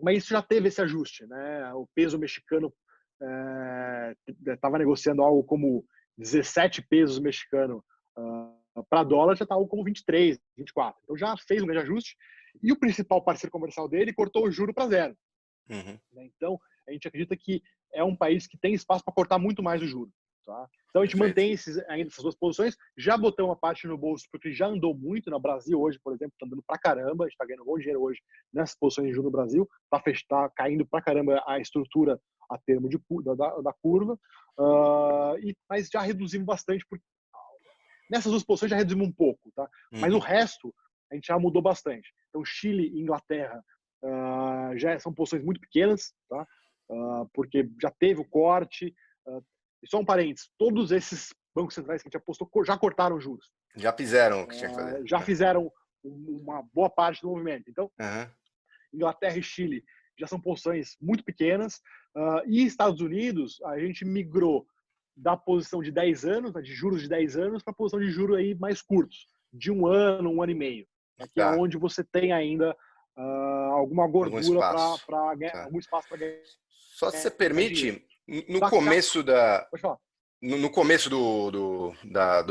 mas isso já teve esse ajuste. Né? O peso mexicano estava negociando algo como 17 pesos mexicano para dólar, já está algo como 23, 24. Então já fez um grande ajuste. E o principal parceiro comercial dele cortou o juro para 0. Então, a gente acredita que é um país que tem espaço para cortar muito mais o juro. Tá? Então, a gente mantém ainda essas duas posições. Já botamos uma parte no bolso, porque já andou muito. No Brasil hoje, por exemplo, está andando para caramba. A gente está ganhando um bom dinheiro hoje nessas posições de juro no Brasil. Está caindo para caramba a estrutura a termo da curva. Mas já reduzimos bastante. Nessas duas posições já reduzimos um pouco. Tá? Mas o resto, a gente já mudou bastante. Então, Chile e Inglaterra já são posições muito pequenas, tá? Porque já teve o corte. E só um parênteses, todos esses bancos centrais que a gente apostou já cortaram juros. Já fizeram o que tinha que fazer. Já fizeram uma boa parte do movimento. Então, Inglaterra e Chile já são posições muito pequenas. E Estados Unidos, a gente migrou da posição de 10 anos, de juros de 10 anos, para a posição de juros aí mais curtos, de 1 ano, 1 ano e meio. Que é onde você tem ainda alguma gordura para ganhar, algum espaço para ganhar. Só se você permite, no começo do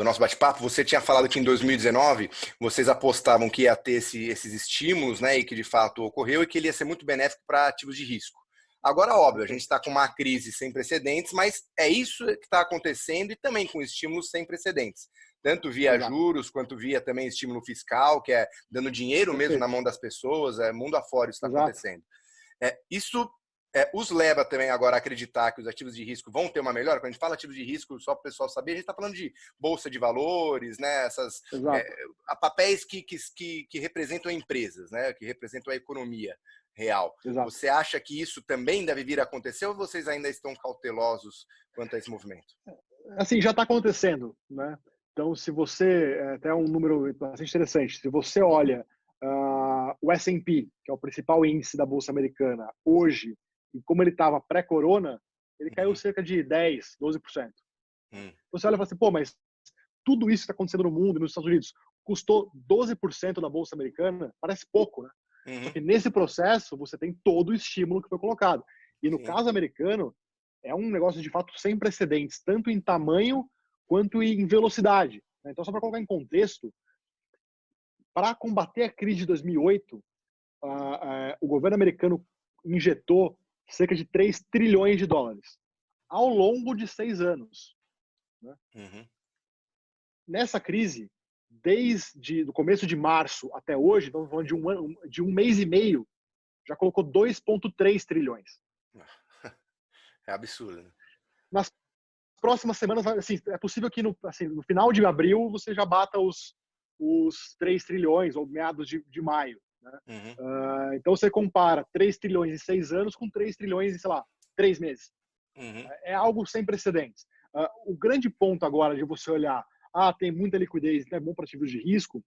nosso bate-papo, você tinha falado que em 2019 vocês apostavam que ia ter esses estímulos, né, e que de fato ocorreu, e que ele ia ser muito benéfico para ativos de risco. Agora, óbvio, a gente está com uma crise sem precedentes, mas é isso que está acontecendo, e também com estímulos sem precedentes. Tanto via juros, quanto via também estímulo fiscal, que é dando dinheiro mesmo na mão das pessoas, mundo afora isso está acontecendo. Isso os leva também agora a acreditar que os ativos de risco vão ter uma melhora? Quando a gente fala ativos de risco, só para o pessoal saber, a gente está falando de bolsa de valores, né? Exato. Papéis que representam empresas, né? Que representam a economia real. Exato. Você acha que isso também deve vir a acontecer ou vocês ainda estão cautelosos quanto a esse movimento? Assim, já está acontecendo, né? Então, se você, até um número bastante interessante, se você olha o S&P, que é o principal índice da Bolsa Americana, hoje, e como ele estava pré-corona, ele caiu cerca de 10%, 12%. Você olha e fala assim, pô, mas tudo isso que está acontecendo no mundo e nos Estados Unidos custou 12% da Bolsa Americana, parece pouco, né? Só que nesse processo, você tem todo o estímulo que foi colocado. E no caso americano, é um negócio de fato sem precedentes, tanto em tamanho quanto em velocidade. Então, só para colocar em contexto, para combater a crise de 2008, o governo americano injetou cerca de 3 trilhões de dólares ao longo de 6 anos. Né? Nessa crise, desde o começo de março até hoje, estamos falando de um mês e meio, já colocou 2,3 trilhões. É absurdo. Né? Nas próximas semanas, assim, é possível que no final de abril você já bata os 3 trilhões, ou meados de maio. Né? Então você compara 3 trilhões em 6 anos com 3 trilhões em, sei lá, 3 meses. É algo sem precedentes. O grande ponto agora de você olhar, tem muita liquidez, é bom para ativos de risco,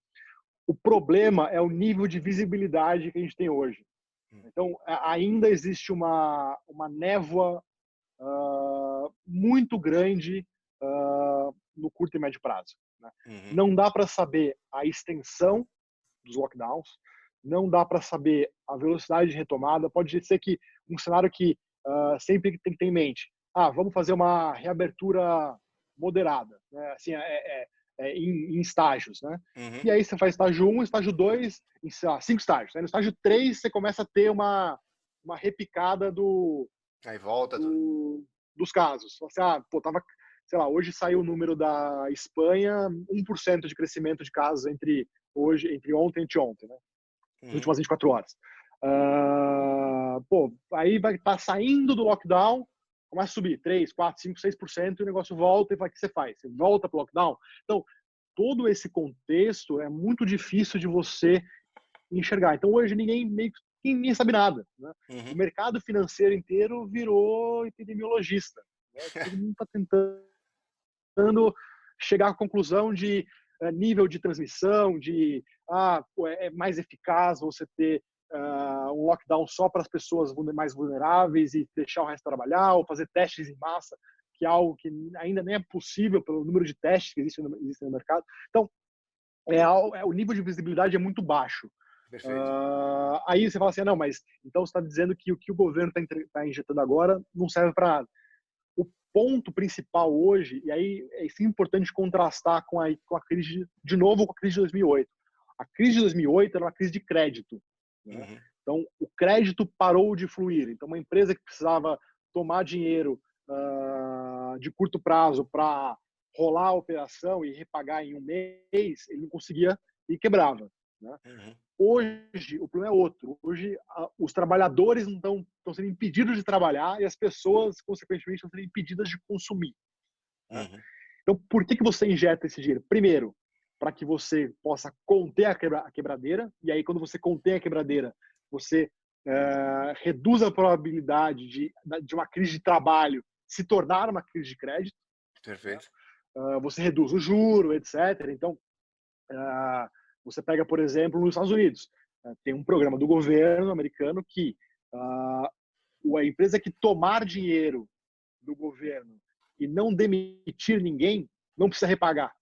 o problema é o nível de visibilidade que a gente tem hoje. Então, ainda existe uma névoa muito grande no curto e médio prazo. Né? Não dá para saber a extensão dos lockdowns, não dá para saber a velocidade de retomada. Pode ser que um cenário que sempre tem que ter em mente, vamos fazer uma reabertura moderada, né? Assim, em estágios, né? E aí você faz estágio 1, estágio 2, em 5 estágios. Né? No estágio 3, você começa a ter uma repicada aí volta dos casos. Assim, sei lá, hoje saiu o número da Espanha, 1% de crescimento de casos entre ontem e anteontem, né? Nas últimas 24 horas. Aí vai estar saindo do lockdown, começa a subir 3, 4, 5, 6% e o negócio volta, e o que você faz? Você volta para o lockdown? Então, todo esse contexto é muito difícil de você enxergar. Então, hoje ninguém sabe nada. Né? O mercado financeiro inteiro virou epidemiologista. Né? Todo mundo está tentando chegar à conclusão de nível de transmissão, de é mais eficaz você ter um lockdown só para as pessoas mais vulneráveis e deixar o resto trabalhar, ou fazer testes em massa, que é algo que ainda nem é possível pelo número de testes que existem no mercado. Então, o nível de visibilidade é muito baixo. Aí você fala assim, não, mas então você está dizendo que o que o governo está injetando agora não serve para nada. O ponto principal hoje, e aí é importante contrastar com a crise, de novo com a crise de 2008. A crise de 2008 era uma crise de crédito. Né? Então, o crédito parou de fluir. Então, uma empresa que precisava tomar dinheiro de curto prazo para rolar a operação e repagar em um mês, ele não conseguia e quebrava. Né? Hoje, o problema é outro. Hoje, os trabalhadores não estão sendo impedidos de trabalhar e as pessoas, consequentemente, estão sendo impedidas de consumir. Né? Então, por que você injeta esse dinheiro? Primeiro, para que você possa conter a quebradeira, e aí, quando você contém a quebradeira, você reduz a probabilidade de uma crise de trabalho se tornar uma crise de crédito. Perfeito. Né? Você reduz o juro, etc. Então, você pega, por exemplo, nos Estados Unidos, tem um programa do governo americano que a empresa que tomar dinheiro do governo e não demitir ninguém, não precisa repagar.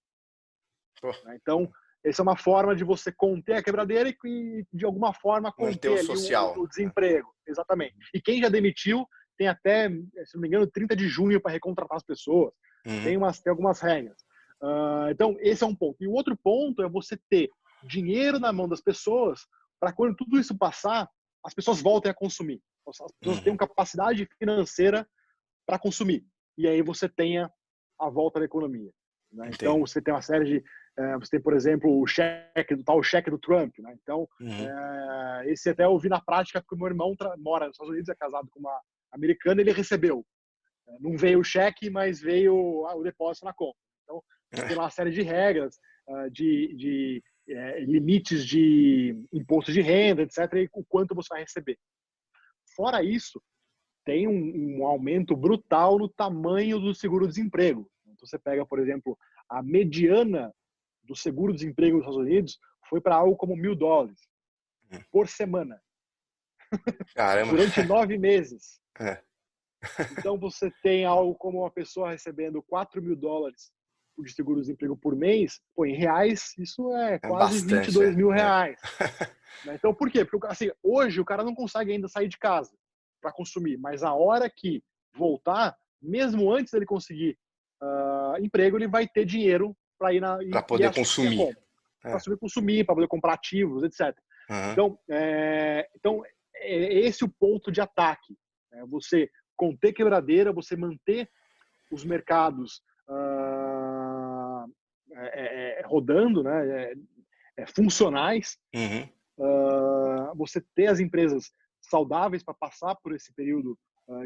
Então, essa é uma forma de você conter a quebradeira e de alguma forma, conter ali o desemprego. Exatamente. E quem já demitiu tem até, se não me engano, 30 de junho para recontratar as pessoas. Tem algumas regras. Então, esse é um ponto. E o outro ponto é você ter dinheiro na mão das pessoas para quando tudo isso passar, as pessoas voltem a consumir. As pessoas tenham capacidade financeira para consumir. E aí você tenha a volta da economia. né? Então, Entendo. você tem uma série de... você tem, por exemplo, o cheque do Trump, né? Então, Uhum. esse até eu vi na prática, porque o meu irmão mora nos Estados Unidos, é casado com uma americana, ele recebeu. Não veio o cheque, mas veio o depósito na conta. Então, você tem lá uma série de regras, limites de imposto de renda, etc., e o quanto você vai receber. Fora isso, tem um aumento brutal no tamanho do seguro-desemprego. Então, você pega, por exemplo, a mediana do seguro-desemprego dos Estados Unidos foi para algo como $1.000 por semana, Caramba. durante 9 meses. É, Então, você tem algo como uma pessoa recebendo $4.000 de seguro-desemprego por mês, pô, em reais, isso é é quase bastante, 22 é. mil É. reais. Né? Então, por quê? Porque assim, hoje o cara não consegue ainda sair de casa para consumir, mas a hora que voltar, mesmo antes dele conseguir emprego, ele vai ter dinheiro para ir Para e poder assistir a consumir. compra, para É. subir consumir, para poder comprar ativos, etc. Uhum. Então, é esse o ponto de ataque. Né? Você conter quebradeira, você manter os mercados rodando, né? Funcionais, Uhum. você ter as empresas saudáveis para passar por esse período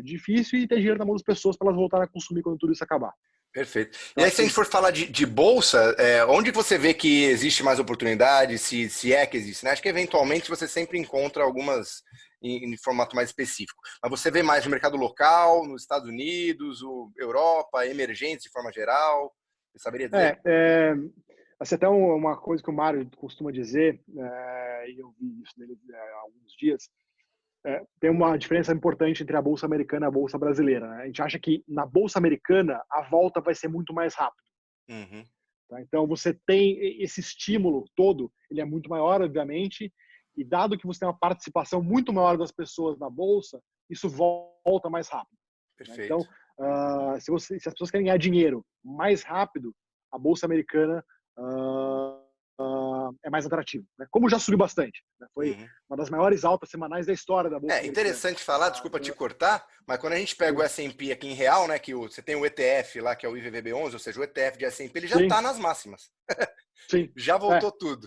difícil e ter dinheiro na mão das pessoas para elas voltarem a consumir quando tudo isso acabar. Perfeito. E Eu aí, acho se a gente que for falar de bolsa, onde você vê que existe mais oportunidade, se é que existe, né? Acho que eventualmente você sempre encontra algumas em formato mais específico. Mas você vê mais no mercado local, nos Estados Unidos, Europa, emergentes de forma geral? Você saberia dizer? é, é, assim, até uma coisa que o Mário costuma dizer, e eu vi isso dele há alguns dias, tem uma diferença importante entre a bolsa americana e a bolsa brasileira. Né? A gente acha que na bolsa americana a volta vai ser muito mais rápida. Uhum. Tá? Então você tem esse estímulo todo, ele é muito maior, obviamente, e dado que você tem uma participação muito maior das pessoas na bolsa, isso volta mais rápido. Né? Perfeito. Então, se as pessoas querem ganhar dinheiro mais rápido, a bolsa americana é mais atrativa. Né? Como já subiu bastante, né? Foi Uhum. uma das maiores altas semanais da história da bolsa É americana. interessante falar, desculpa te cortar, mas quando a gente pega o Sim, S&P aqui em real, né, que você tem o ETF lá, que é o IVVB11, ou seja, o ETF de S&P, ele já sim, está nas máximas. sim. Já voltou tudo.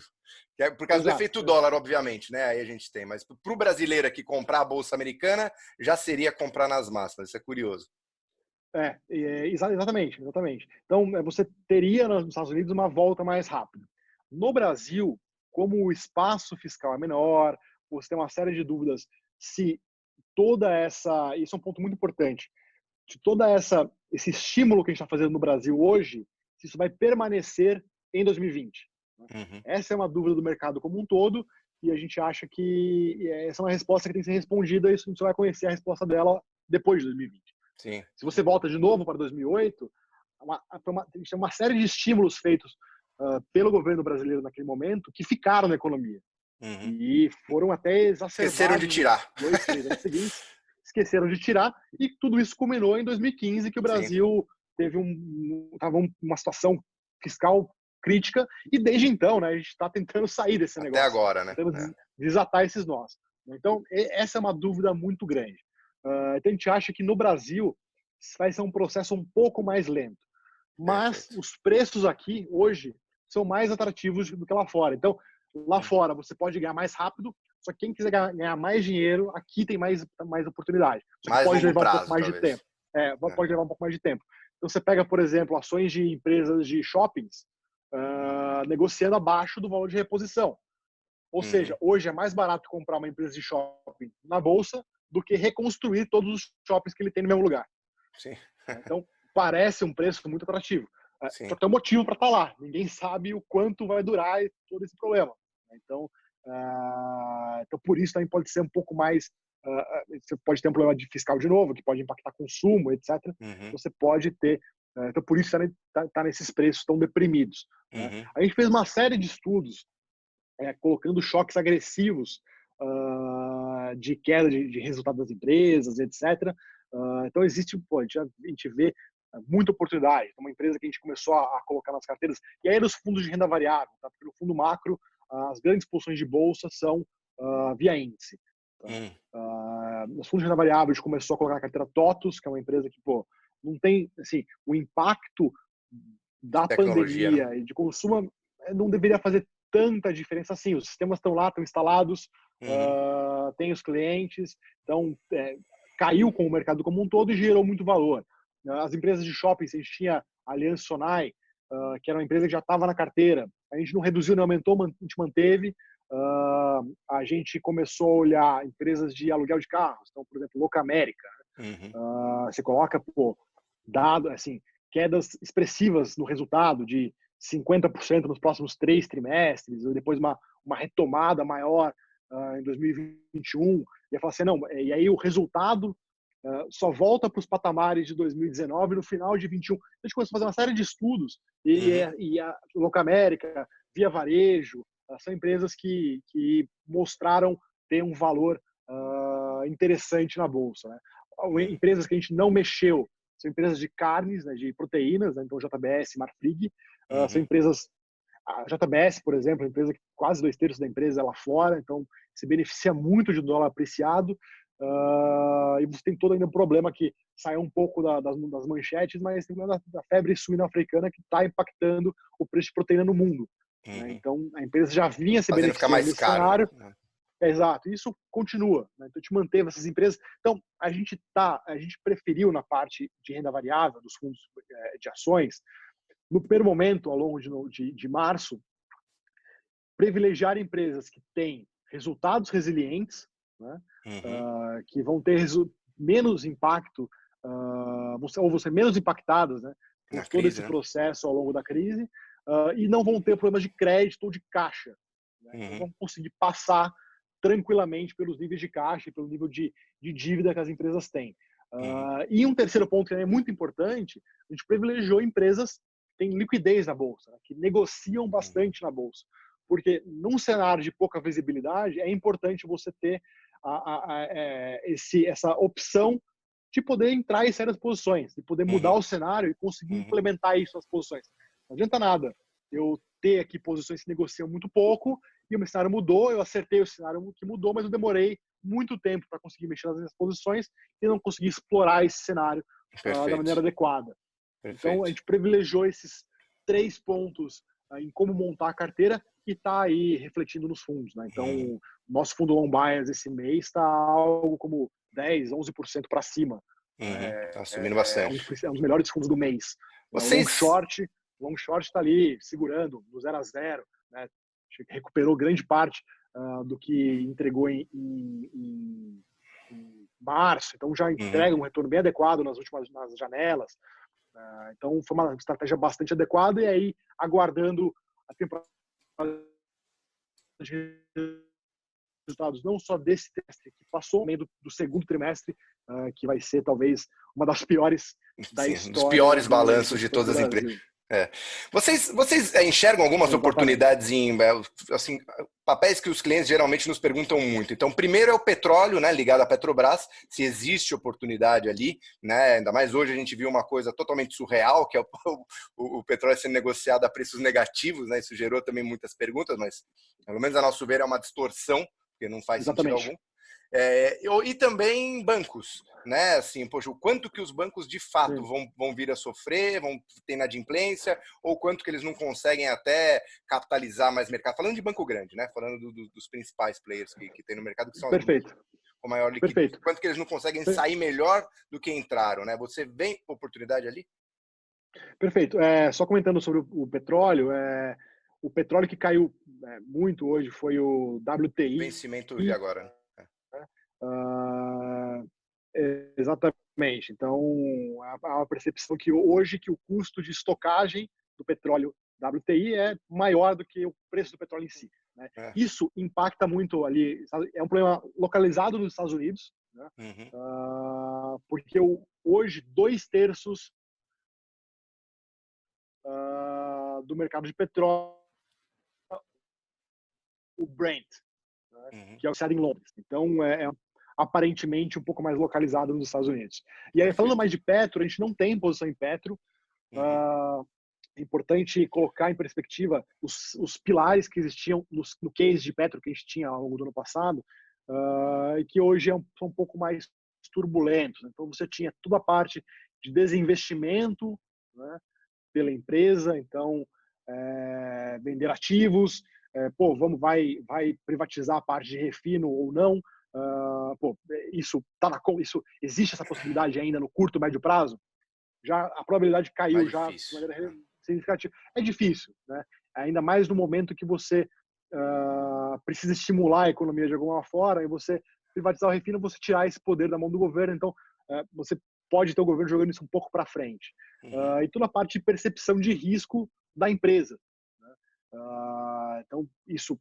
Por causa do Exato, efeito dólar, exato. obviamente, né? Aí a gente tem. Mas para o brasileiro aqui comprar a Bolsa Americana, já seria comprar nas máximas. Isso é curioso. Exatamente, exatamente. Então, você teria nos Estados Unidos uma volta mais rápida. No Brasil, como o espaço fiscal é menor, você tem uma série de dúvidas se toda essa, isso é um ponto muito importante, se toda esse estímulo que a gente está fazendo no Brasil hoje, se isso vai permanecer em 2020. Né? Uhum. Essa é uma dúvida do mercado como um todo e a gente acha que essa é uma resposta que tem que ser respondida e isso você vai conhecer a resposta dela depois de 2020. Sim. Se você volta de novo para 2008, a gente tem uma série de estímulos feitos pelo governo brasileiro naquele momento que ficaram na economia Uhum. e foram até Esqueceram de exacerbados nos tirar. 2, 3 anos seguintes, esqueceram de tirar e tudo isso culminou em 2015, que o Sim. Brasil teve uma situação fiscal crítica e desde então, né, a gente está tentando sair desse Até negócio, agora, né? tentando desatar esses nós. Então, essa é uma dúvida muito grande. Então, a gente acha que no Brasil vai ser um processo um pouco mais lento. Mas Perfeito. os preços aqui, hoje, são mais atrativos do que lá fora. Então, lá fora você pode ganhar mais rápido, só que quem quiser ganhar mais dinheiro, aqui tem mais oportunidade. Só que Mais pode longo levar um pouco prazo, mais de tempo. talvez. Pode levar um pouco mais de tempo. Então, você pega, por exemplo, ações de empresas de shoppings negociando abaixo do valor de reposição. Ou Uhum. seja, hoje é mais barato comprar uma empresa de shopping na bolsa do que reconstruir todos os shoppings que ele tem no mesmo lugar. Sim. Então, parece um preço muito atrativo. Só Sim. que tem um motivo para estar lá. Ninguém sabe o quanto vai durar todo esse problema. Então, por isso também pode ser um pouco mais. Você pode ter um problema de fiscal de novo, que pode impactar consumo, etc. Uhum. Você pode ter. Então, por isso está nesses preços tão deprimidos. Né? Uhum. A gente fez uma série de estudos colocando choques agressivos de queda de resultado das empresas, etc. Então, existe, a gente vê muita oportunidade. Uma empresa que a gente começou a colocar nas carteiras, e aí nos fundos de renda variável, tá? Porque no fundo macro, as grandes posições de bolsa são via índice. Tá? Uhum. Nos fundos de renda variável, a gente começou a colocar na carteira TOTUS, que é uma empresa que não tem assim, o impacto da Tecnologia, né? pandemia e de consumo não deveria fazer tanta diferença assim. Os sistemas estão lá, estão instalados, Uhum, tem os clientes, então caiu com o mercado como um todo e gerou muito valor. As empresas de shopping, a gente tinha a Aliança Sonai, que era uma empresa que já estava na carteira, a gente não reduziu, não aumentou, a gente manteve. A gente começou a olhar empresas de aluguel de carros, então, por exemplo, Locamérica. uhum, Você coloca, dado, assim, quedas expressivas no resultado de 50% nos próximos 3 trimestres, ou depois uma retomada maior em 2021. E falar assim, não, e aí o resultado só volta para os patamares de 2019 no final de 21. A gente começou a fazer uma série de estudos uhum, e a Locamérica, Via Varejo, são empresas que mostraram ter um valor interessante na bolsa, né? uhum, Empresas que a gente não mexeu são empresas de carnes, né, de proteínas, né? Então JBS, Marfrig, são uhum, empresas. A JBS, por exemplo, é uma empresa que quase 2/3 da empresa é lá fora, então se beneficia muito de dólar apreciado. E você tem todo ainda um problema que saiu um pouco das manchetes, mas tem o problema da febre suína africana que está impactando o preço de proteína no mundo, né? uhum. Então a empresa já vinha se Fazendo ficar beneficiando mais desse caro, né? cenário. Exato, isso continua, né? Então a gente manteve essas empresas. Então a gente preferiu na parte de renda variável dos fundos de ações, no primeiro momento, ao longo de março, privilegiar empresas que têm resultados resilientes, né? Uhum. Que vão ter menos impacto, ou vão ser menos impactadas, né, Na por todo crise, esse né? processo ao longo da crise, e não vão ter problemas de crédito ou de caixa, né? Então Uhum, vão conseguir passar tranquilamente pelos níveis de caixa e pelo nível de dívida que as empresas têm. uhum, E um terceiro ponto que é muito importante, a gente privilegiou empresas que têm liquidez na bolsa, né, que negociam uhum, bastante na bolsa, porque num cenário de pouca visibilidade é importante você ter essa opção de poder entrar em certas posições, de poder mudar uhum, o cenário e conseguir uhum. implementar isso nas posições. Não adianta nada eu ter aqui posições que negociam muito pouco e o meu cenário mudou, eu acertei o cenário que mudou, mas eu demorei muito tempo para conseguir mexer nas minhas posições e não consegui explorar esse cenário da maneira Perfeito, adequada. Então, a perfeito. gente privilegiou esses 3 pontos em como montar a carteira e está aí refletindo nos fundos, né? Então, Uhum, o nosso fundo long bias esse mês está algo como 10, 11% para cima. uhum. Tá subindo É um, bastante. é um dos melhores fundos do mês. O Vocês. long short está ali segurando no 0 a 0, né? Recuperou grande parte do que entregou em março, então já Uhum, entrega um retorno bem adequado nas janelas. Então foi uma estratégia bastante adequada e aí aguardando a temporada de resultados não só desse trimestre que passou, também do segundo trimestre, que vai ser talvez uma das piores da sim, um dos história piores da balanços de história do todas as empresas. Brasil. É. Vocês enxergam algumas Exatamente. oportunidades em assim, papéis que os clientes geralmente nos perguntam muito. Então, primeiro é o petróleo, né, ligado à Petrobras, se existe oportunidade ali, né? Ainda mais hoje a gente viu uma coisa totalmente surreal, que é o petróleo sendo negociado a preços negativos, né? Isso gerou também muitas perguntas, mas pelo menos a nosso ver é uma distorção, porque não faz sentido Exatamente. algum. E também bancos, né? Assim, poxa, o quanto que os bancos de fato Sim. vão vir a sofrer, vão ter inadimplência, ou quanto que eles não conseguem até capitalizar mais mercado. Falando de banco grande, né? Falando dos principais players que tem no mercado, que são os bancos Perfeito. com maior liquidez. Perfeito. Quanto que eles não conseguem sair melhor do que entraram, né? Você vê oportunidade ali? Perfeito. Só comentando sobre o petróleo que caiu muito hoje foi o WTI. Vencimento eu vi agora. Né? Ah, exatamente. Então, há uma percepção que hoje que o custo de estocagem do petróleo WTI é maior do que o preço do petróleo em si, né? É. Isso impacta muito ali. É um problema localizado nos Estados Unidos, né? Uhum, Porque hoje 2/3 do mercado de petróleo, o Brent, né, uhum, que é o sediado em Londres. Então, aparentemente um pouco mais localizado nos Estados Unidos. E aí, falando perfeito. mais de Petro, a gente não tem posição em Petro. Uhum, É importante colocar em perspectiva os pilares que existiam no case de Petro que a gente tinha ao longo do ano passado, e que hoje são um pouco mais turbulentos. Então, você tinha toda a parte de desinvestimento, né, pela empresa, então vender ativos, vai privatizar a parte de refino ou não. Isso existe essa possibilidade ainda no curto, médio prazo? Já a probabilidade caiu já de maneira significativa. É difícil, né? Ainda mais no momento que você precisa estimular a economia de alguma forma, e você privatizar o refino, você tirar esse poder da mão do governo, então você pode ter o governo jogando isso um pouco para frente. E toda a parte de percepção de risco da empresa, né? Então, isso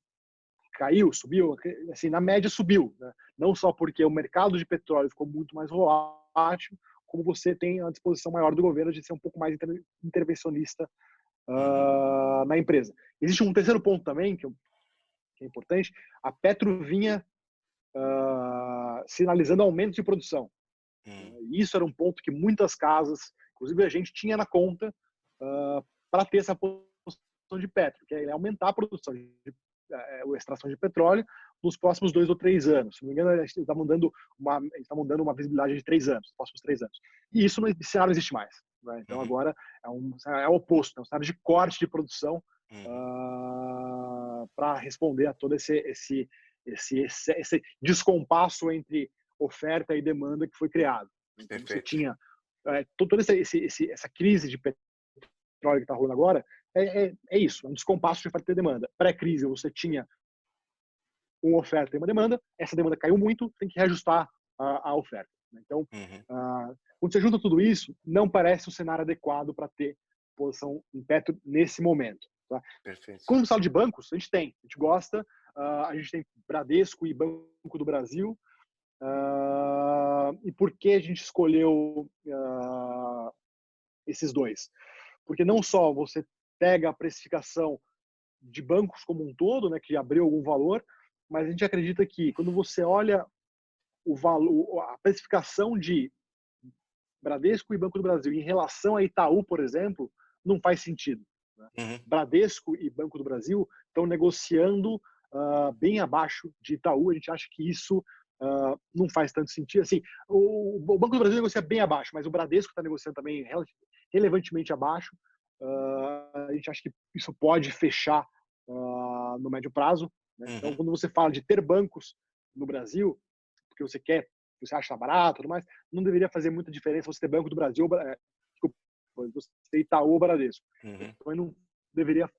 caiu, subiu, assim, na média subiu, né? Não só porque o mercado de petróleo ficou muito mais volátil, como você tem a disposição maior do governo de ser um pouco mais intervencionista na empresa. Existe um terceiro ponto também, que é importante. A Petro vinha sinalizando aumento de produção. E isso era um ponto que muitas casas, inclusive a gente, tinha na conta para ter essa posição de Petro, que é aumentar a produção a extração de petróleo nos próximos 2 ou 3 anos. Se não me engano, a gente está mandando uma visibilidade de 3 anos, nos próximos 3 anos. E isso esse cenário não existe mais, né? Então agora é o oposto, é um cenário de corte de produção para responder a todo esse descompasso entre oferta e demanda que foi criado. Então, você tinha toda essa crise de petróleo que está rolando agora, é isso, é um descompasso de oferta e demanda. Pré-crise, você tinha uma oferta e uma demanda, essa demanda caiu muito, tem que reajustar a oferta. Então, quando você junta tudo isso, não parece um cenário adequado para ter posição em Petro nesse momento. Tá? Quando se fala de bancos, a gente gosta, a gente tem Bradesco e Banco do Brasil. E por que a gente escolheu esses dois? Porque não só você pega a precificação de bancos como um todo, né, que abriu algum valor, mas a gente acredita que quando você olha o valor, a precificação de Bradesco e Banco do Brasil em relação a Itaú, por exemplo, não faz sentido, né? Bradesco e Banco do Brasil estão negociando bem abaixo de Itaú. A gente acha que isso não faz tanto sentido. Assim, o Banco do Brasil negocia bem abaixo, mas o Bradesco está negociando também relevantemente abaixo. A gente acha que isso pode fechar no médio prazo, né? Então, quando você fala de ter bancos no Brasil, porque você acha barato, tudo mais, não deveria fazer muita diferença você ter Banco do Brasil, você ter Itaú ou Bradesco. Então, não deveria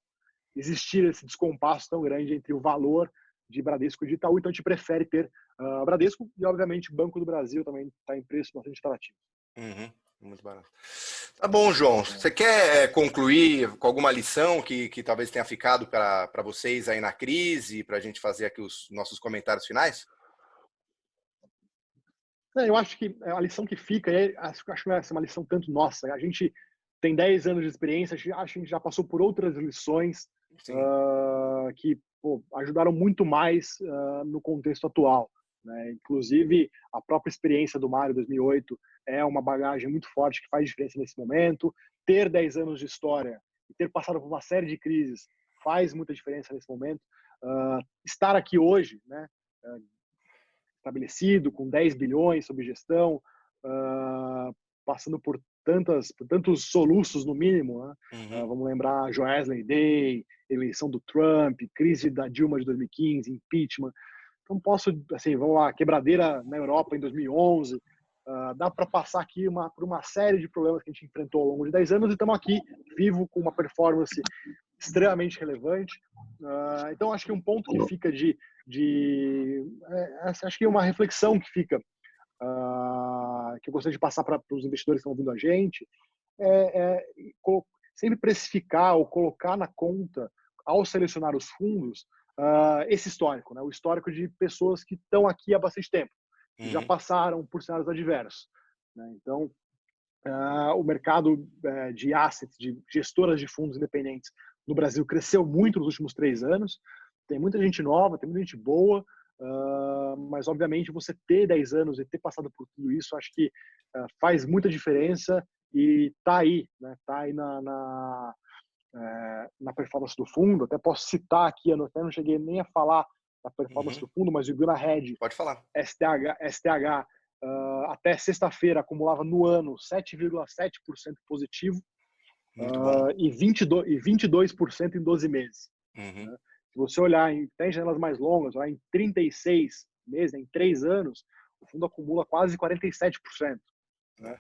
existir esse descompasso tão grande entre o valor de Bradesco e de Itaú. Então, a gente prefere ter Bradesco e, obviamente, Banco do Brasil também está em preço bastante atrativo. Muito barato. Tá bom, João. Você quer concluir com alguma lição que talvez tenha ficado para vocês aí na crise, para a gente fazer aqui os nossos comentários finais? Eu acho que a lição que fica, acho que não é uma lição tanto nossa. A gente tem 10 anos de experiência, acho que a gente já passou por outras lições que ajudaram muito mais no contexto atual, né? Inclusive, a própria experiência do Mário 2008 é uma bagagem muito forte que faz diferença nesse momento. Ter 10 anos de história e ter passado por uma série de crises faz muita diferença nesse momento. Estar aqui hoje, né, estabelecido, com 10 bilhões sob gestão, passando por tantos soluços, no mínimo, né? Vamos lembrar Joesley Day, eleição do Trump, crise da Dilma de 2015, impeachment. Então, vamos lá, quebradeira na Europa em 2011, dá para passar aqui por uma série de problemas que a gente enfrentou ao longo de 10 anos e estamos aqui, vivo, com uma performance extremamente relevante. Então, acho que um ponto que fica acho que uma reflexão que fica, que eu gostaria de passar para os investidores que estão ouvindo a gente, sempre precificar ou colocar na conta, ao selecionar os fundos, esse histórico, né? O histórico de pessoas que estão aqui há bastante tempo, que já passaram por cenários adversos, né? Então, o mercado de assets, de gestoras de fundos independentes no Brasil cresceu muito nos últimos 3 anos. Tem muita gente nova, tem muita gente boa, mas obviamente você ter 10 anos e ter passado por tudo isso, acho que faz muita diferença e tá aí, né? Tá aí na performance do fundo. Até posso citar aqui, eu até não cheguei nem a falar da performance do fundo, mas o Ibuna Red, pode falar. STH até sexta-feira acumulava no ano 7,7% positivo. Muito bom. E 22% em 12 meses. Uhum. Né? Se você olhar em janelas mais longas, lá em 36 meses, em 3 anos, o fundo acumula quase 47%. Né?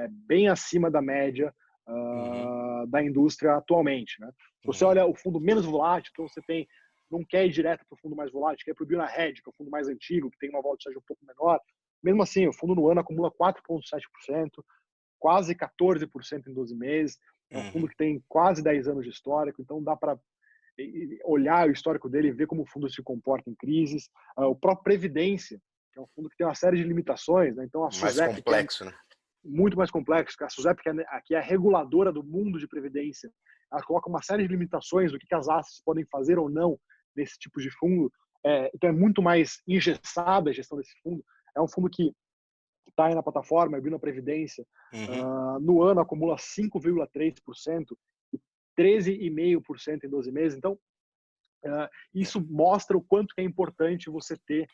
É bem acima da média Uhum. da indústria atualmente. Né? Se você Uhum. olha o fundo menos volátil, então você não quer ir direto para o fundo mais volátil, quer ir para o Buna Hedge, que é o fundo mais antigo, que tem uma volatilidade um pouco menor. Mesmo assim, o fundo no ano acumula 4,7%, quase 14% em 12 meses. É um fundo Uhum. que tem quase 10 anos de histórico, então dá para olhar o histórico dele e ver como o fundo se comporta em crises. O próprio Previdência, que é um fundo que tem uma série de limitações, né? Então a Mais SUSEP, que é complexo, né? muito mais complexo, que a SUSEP, que é a reguladora do mundo de previdência, ela coloca uma série de limitações do que as assets podem fazer ou não nesse tipo de fundo. Então é muito mais engessada a gestão desse fundo. É um fundo que está aí na plataforma, é na Previdência, Uhum. no ano acumula 5,3% e 13,5% em 12 meses. Então, isso mostra o quanto é importante você ter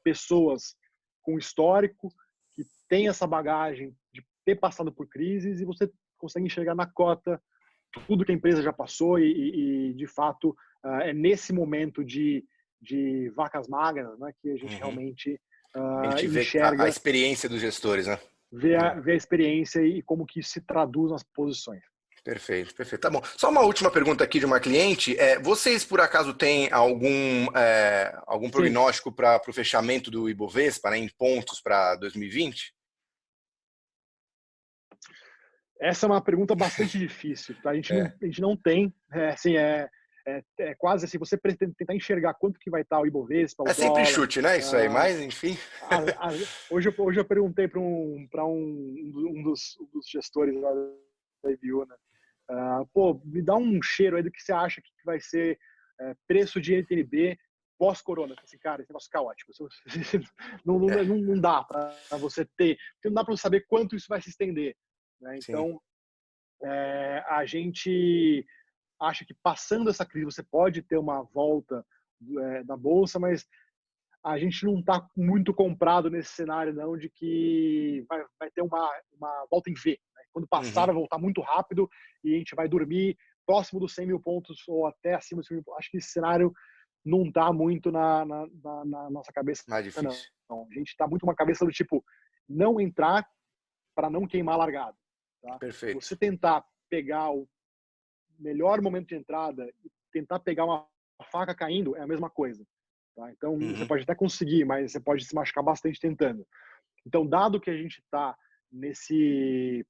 pessoas com histórico, que tem essa bagagem de ter passado por crises, e você consegue enxergar na cota tudo que a empresa já passou e de fato, é nesse momento de vacas magras, né, que a gente Uhum. realmente A gente vê a enxerga, experiência dos gestores, né? vê a experiência e como que isso se traduz nas posições. Perfeito, perfeito. Tá bom. Só uma última pergunta aqui de uma cliente. Vocês, por acaso, têm algum Sim, prognóstico para o fechamento do Ibovespa, né, em pontos para 2020? essa é uma pergunta bastante difícil, tá? É, A gente não tem, assim, é quase assim, você tentar enxergar quanto que vai estar o Ibovespa, o é sempre dólar. chute, né? Isso aí, Uh, mas enfim. hoje eu perguntei para um dos gestores lá da Ibiúna, pô, me dá um cheiro aí do que você acha que vai ser preço de NTNB pós-corona. Eu falei assim, cara, esse negócio é caótico. É, Não dá para você ter, porque não dá para saber quanto isso vai se estender. Né? sim. Então, a gente acha que passando essa crise você pode ter uma volta da bolsa, mas a gente não está muito comprado nesse cenário não de que vai ter uma volta em V. Né? Quando passar Uhum. vai voltar muito rápido e a gente vai dormir próximo dos 100 mil pontos ou até acima dos 100 mil pontos. Acho que esse cenário não está muito na nossa cabeça, Mais não. difícil. A gente está muito uma cabeça do tipo, não entrar para não queimar a largada. Tá? Perfeito. Você tentar pegar o melhor momento de entrada e tentar pegar uma faca caindo é a mesma coisa. Tá? Então, você Uhum. pode até conseguir, mas você pode se machucar bastante tentando. Então, dado que a gente está nesse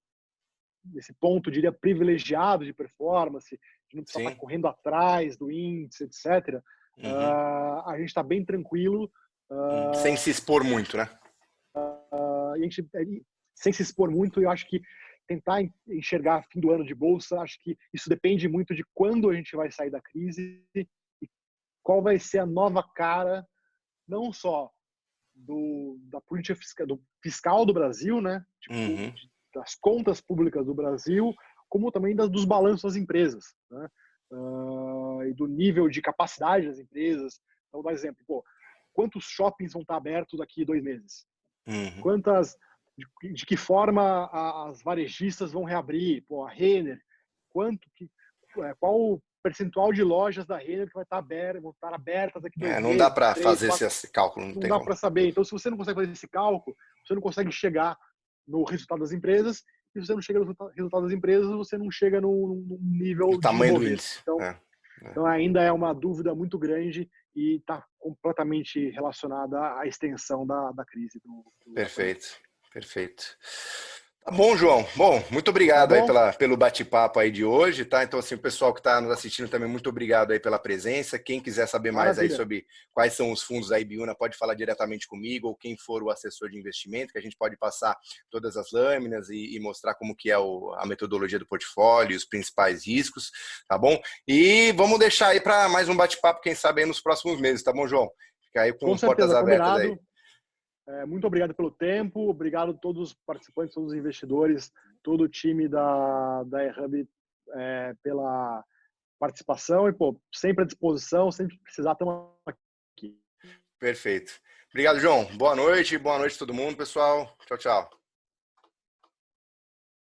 ponto, diria, privilegiado de performance, de não precisar estar Sim. correndo atrás do índice, etc., Uhum. a gente está bem tranquilo. Sem se expor muito, né? A gente, sem se expor muito, eu acho que tentar enxergar fim do ano de bolsa, acho que isso depende muito de quando a gente vai sair da crise e qual vai ser a nova cara, não só da política fiscal do Brasil, né? Tipo, Uhum. das contas públicas do Brasil, como também dos balanços das empresas, né? E do nível de capacidade das empresas. Então, por exemplo, pô, quantos shoppings vão estar abertos daqui a 2 meses? Uhum. Quantas, de que forma as varejistas vão reabrir? Pô, a Renner, qual o percentual de lojas da Renner que vão estar abertas daqui a dois Não dá meses, para três, fazer quatro? esse cálculo, não Não tem dá como. para saber. Então, se você não consegue fazer esse cálculo, você não consegue chegar no resultado das empresas. E se você não chega no resultado das empresas, você não chega no O nível de tamanho do Ibovespa. índice. Então, ainda é uma dúvida muito grande e está completamente relacionada à extensão da crise da pandemia. Perfeito, perfeito. Tá bom, João. Bom, muito Tá obrigado aí bom? pelo bate-papo aí de hoje, tá? Então, assim, o pessoal que está nos assistindo também, muito obrigado aí pela presença. Quem quiser saber mais aí Maravilha. sobre quais são os fundos da Ibiúna, pode falar diretamente comigo ou quem for o assessor de investimento, que a gente pode passar todas as lâminas e mostrar como que é a metodologia do portfólio, os principais riscos, tá bom? E vamos deixar aí para mais um bate-papo, quem sabe aí nos próximos meses, tá bom, João? Fica aí Com com portas certeza, abertas aí. combinado. Muito obrigado pelo tempo, obrigado a todos os participantes, todos os investidores, todo o time da eHub pela participação e, pô, sempre à disposição, sempre que precisar, estamos aqui. Perfeito. Obrigado, João. Boa noite a todo mundo, pessoal. Tchau, tchau.